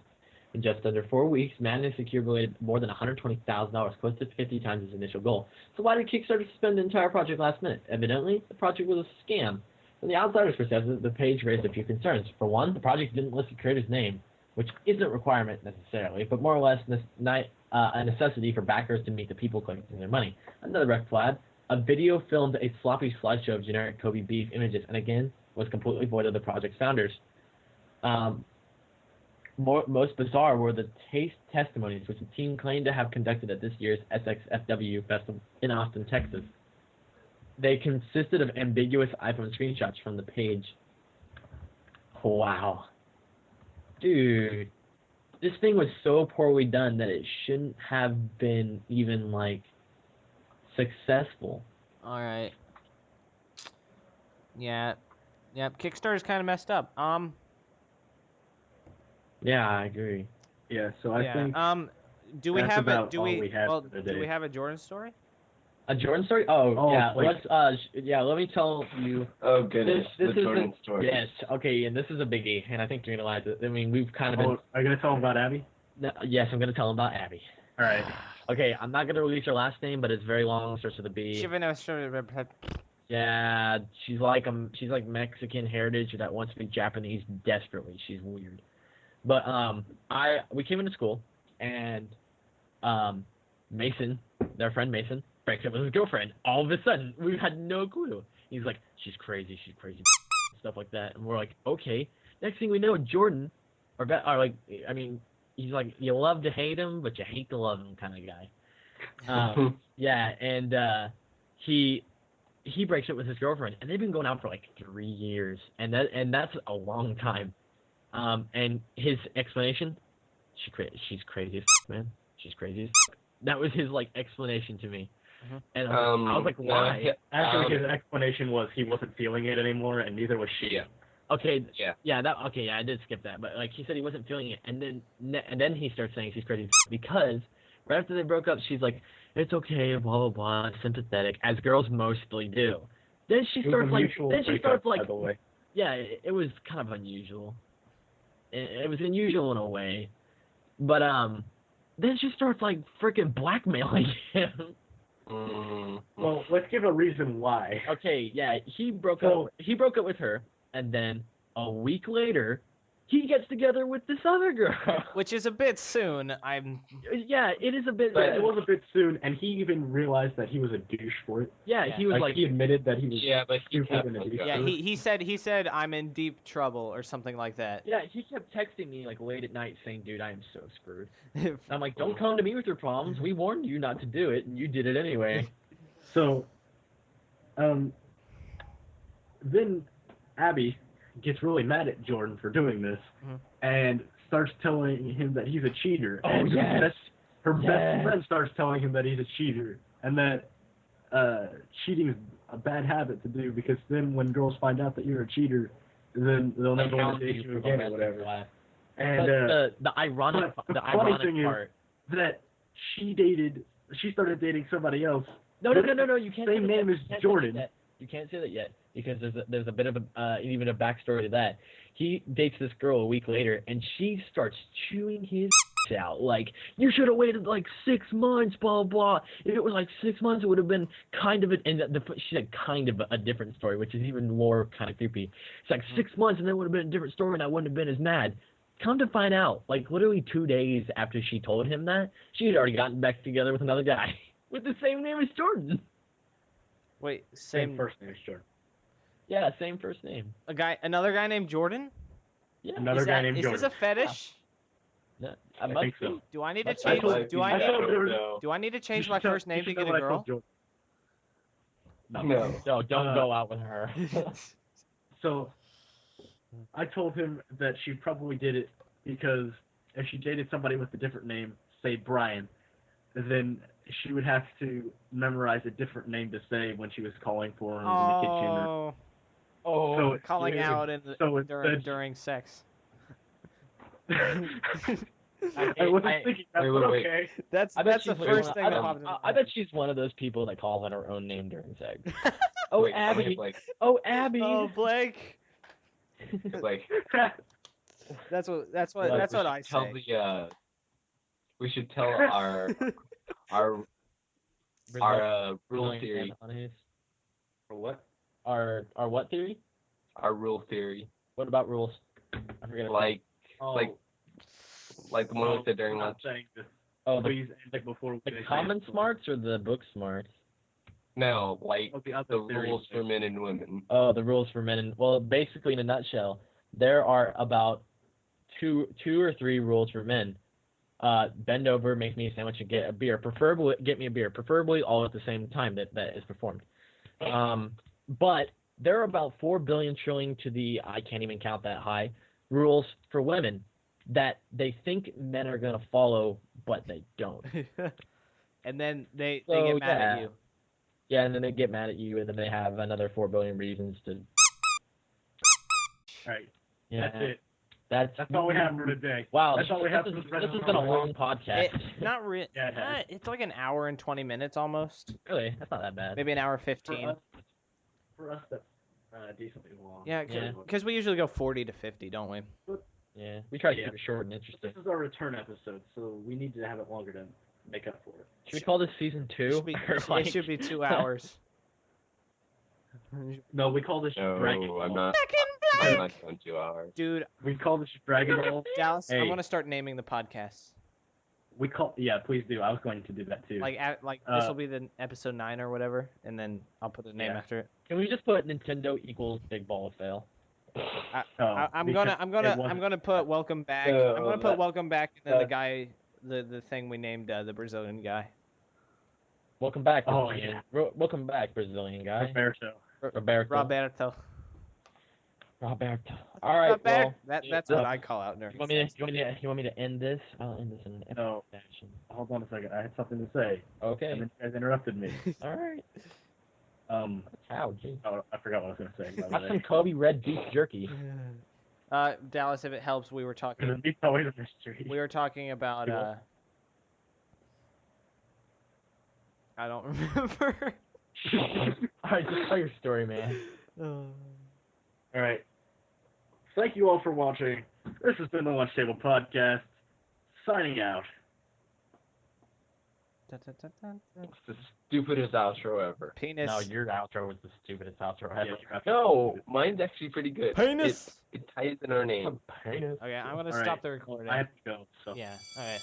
In just under 4 weeks, Madness accumulated more than $120,000, close to 50 times his initial goal. So why did Kickstarter suspend the entire project last minute? Evidently, the project was a scam. From the outsider's perspective, the page raised a few concerns. For one, the project didn't list the creator's name, which isn't a requirement necessarily, but more or less a necessity for backers to meet the people collecting their money. Another red flag, a video filmed a sloppy slideshow of generic Kobe beef images, and again, was completely void of the project's founders. Most bizarre were the taste testimonies, which the team claimed to have conducted at this year's SXFW Festival in Austin, Texas. They consisted of ambiguous iPhone screenshots from the page. Wow. Dude, this thing was so poorly done that it shouldn't have been even, like, successful. Alright. Yeah. Yep, Kickstarter's kind of messed up. Yeah, I agree. Yeah, so I think do we that's have about do all we we have well, for do we today. have a Jordan story? A Jordan story? Oh yeah. wait. Let me tell you. Oh goodness, This the is Jordan story. Yes. Okay, and this is a biggie, and I think you're gonna like it. I mean, we've kind of been. Are you gonna tell them about Abby? No, yes, I'm gonna tell him about Abby. All right. Okay, I'm not gonna release her last name, but it's very long. Starts with a B. Yeah, she's like Mexican heritage that wants to be Japanese desperately. She's weird. But we came into school, and Mason, their friend Mason, breaks up with his girlfriend. All of a sudden, we had no clue. He's like, she's crazy, stuff like that. And we're like, okay. Next thing we know, Jordan, he's like, you love to hate him, but you hate to love him kind of guy. Yeah, and he breaks up with his girlfriend, and they've been going out for like 3 years, and that's a long time. And his explanation, she's crazy as man. She's crazy as That was his like explanation to me. Mm-hmm. And I was like, why? Actually, his explanation was he wasn't feeling it anymore, and neither was she. Yeah. Okay. Yeah. I did skip that, but like he said he wasn't feeling it, and then he starts saying she's crazy because right after they broke up, she's like, it's okay, blah blah blah, sympathetic, as girls mostly do. Then she starts like, by the way. yeah, it was kind of unusual. It was unusual in a way, but then she starts like freaking blackmailing him. Well, let's give a reason why. Okay, yeah, he broke up with her, and then a week later, he gets together with this other girl. Which is a bit soon. Yeah, it is a bit. But it was a bit soon, and he even realized that he was a douche for it. Yeah, he was like he admitted that he was. Yeah, but he stupid kept and a like douche. Yeah, he said I'm in deep trouble or something like that. Yeah, he kept texting me like late at night saying, "Dude, I am so screwed." I'm like, "Don't come to me with your problems. We warned you not to do it, and you did it anyway." So, then Abby gets really mad at Jordan for doing this, and starts telling him that he's a cheater. Oh, and yes. her best friend starts telling him that he's a cheater, and that cheating is a bad habit to do, because then when girls find out that you're a cheater, then they'll never want to date you again or whatever. And the ironic thing part. is that she started dating somebody else. No, you can't. Same name as Jordan. You can't say that yet, because there's a bit of even a backstory to that. He dates this girl a week later, and she starts chewing his out. Like, you should have waited like 6 months, blah blah. If it was like 6 months, it would have been kind of she said kind of a different story, which is even more kind of creepy. It's like 6 months, and then it would have been a different story, and I wouldn't have been as mad. Come to find out, like literally 2 days after she told him that, she had already gotten back together with another guy with the same name as Jordan. Wait, Same first name as Jordan. Yeah, same first name. Another guy named Jordan? Yeah. Another guy named Is Jordan. this a fetish? No, I must think be. so. Do I need to I change? told- Do I I need? told her- No. Do I need to change You my should tell- first name you to should get know a what I girl? told Jordan. No. No, don't Uh, go out with her. So, I told him that she probably did it because if she dated somebody with a different name, say Brian, then she would have to memorize a different name to say when she was calling for him in the kitchen. Oh, So calling it- out in the, so during sex. I wasn't thinking that, but Wait. okay. That's I bet the she's first one- thing that popped in my I bet she's one of those people that calls out her own name during sex. Oh, Wait, how many, Abby. like, Oh, Abby. Oh, Blake. like, That's what we I should tell say. we should tell our rule Brazilian theory. Cantonese. For what? Our what theory? Our rule theory. What about rules? I forget. Like Oh, like the one we said during I'm lunch. not saying this. Oh, Please end it before we the finish common this. smarts or the book smarts? No, like Oh, the other the theory. rules for men and women. Oh, the rules for men. Well, basically, in a nutshell, there are about two or three rules for men. Bend over, make me a sandwich, and get a beer. Get me a beer. Preferably all at the same time that is performed. But there are about 4 billion trillion to the, I can't even count that high, rules for women that they think men are going to follow, but they don't. And then they So, get mad at yeah. you. Yeah, and then they get mad at you, and then they have another 4 billion reasons to. Right. Yeah, That's it. That's That's all we have for today. Wow, That's all we have this for the rest has of the been a podcast. long podcast. Not really. Yeah, it has. It's like an hour and 20 minutes almost. Really, that's not that bad. Maybe an hour For 15. us, that's decently long. Yeah, Yeah. because we usually go 40 to 50, don't we? Yeah, we try to Yeah. keep it short and interesting. This is our return episode, so we need to have it longer to make up for it. Should we call this season 2? It should be, it should be 2 hours. No, we call this Dragon No, Ball. I'm not. I'm not going 2 hours. Dude, We call this Dragon Ball. Dallas, I Hey. want to start naming the podcasts. Yeah, please do. I was going to do that too. Like this will be the episode 9 or whatever, and then I'll put the name Yeah. after it. Can we just put Nintendo equals Big Ball of Fail? I'm gonna put welcome back. I'm gonna put welcome back, and then the guy, the thing we named the Brazilian guy. Welcome back. Oh, Brazilian. Welcome back, Brazilian guy. Roberto. Roberto. Roberto. All right. Well, That's what I call out during. you want me to end this? I'll end this in an No. fashion. Hold on a second. I had something to say, Okay. and then you guys interrupted me. All right. Oh, Gee. I forgot what I was going to say. by the Have way. some Kobe red beef jerky. Dallas, if it helps, we were talking. Because it's always a mystery. We were talking about. Cool. I don't remember. All right, just tell your story, man. All right. Thank you all for watching. This has been the LunchTable Podcast. Signing out. It's the stupidest outro ever. Penis. No, your outro was the stupidest outro Yeah, ever. you have to- No, mine's actually pretty good. Penis. It ties in our name. Penis. Okay, I'm gonna All stop right. the recording. I have to go. So. Yeah. All right.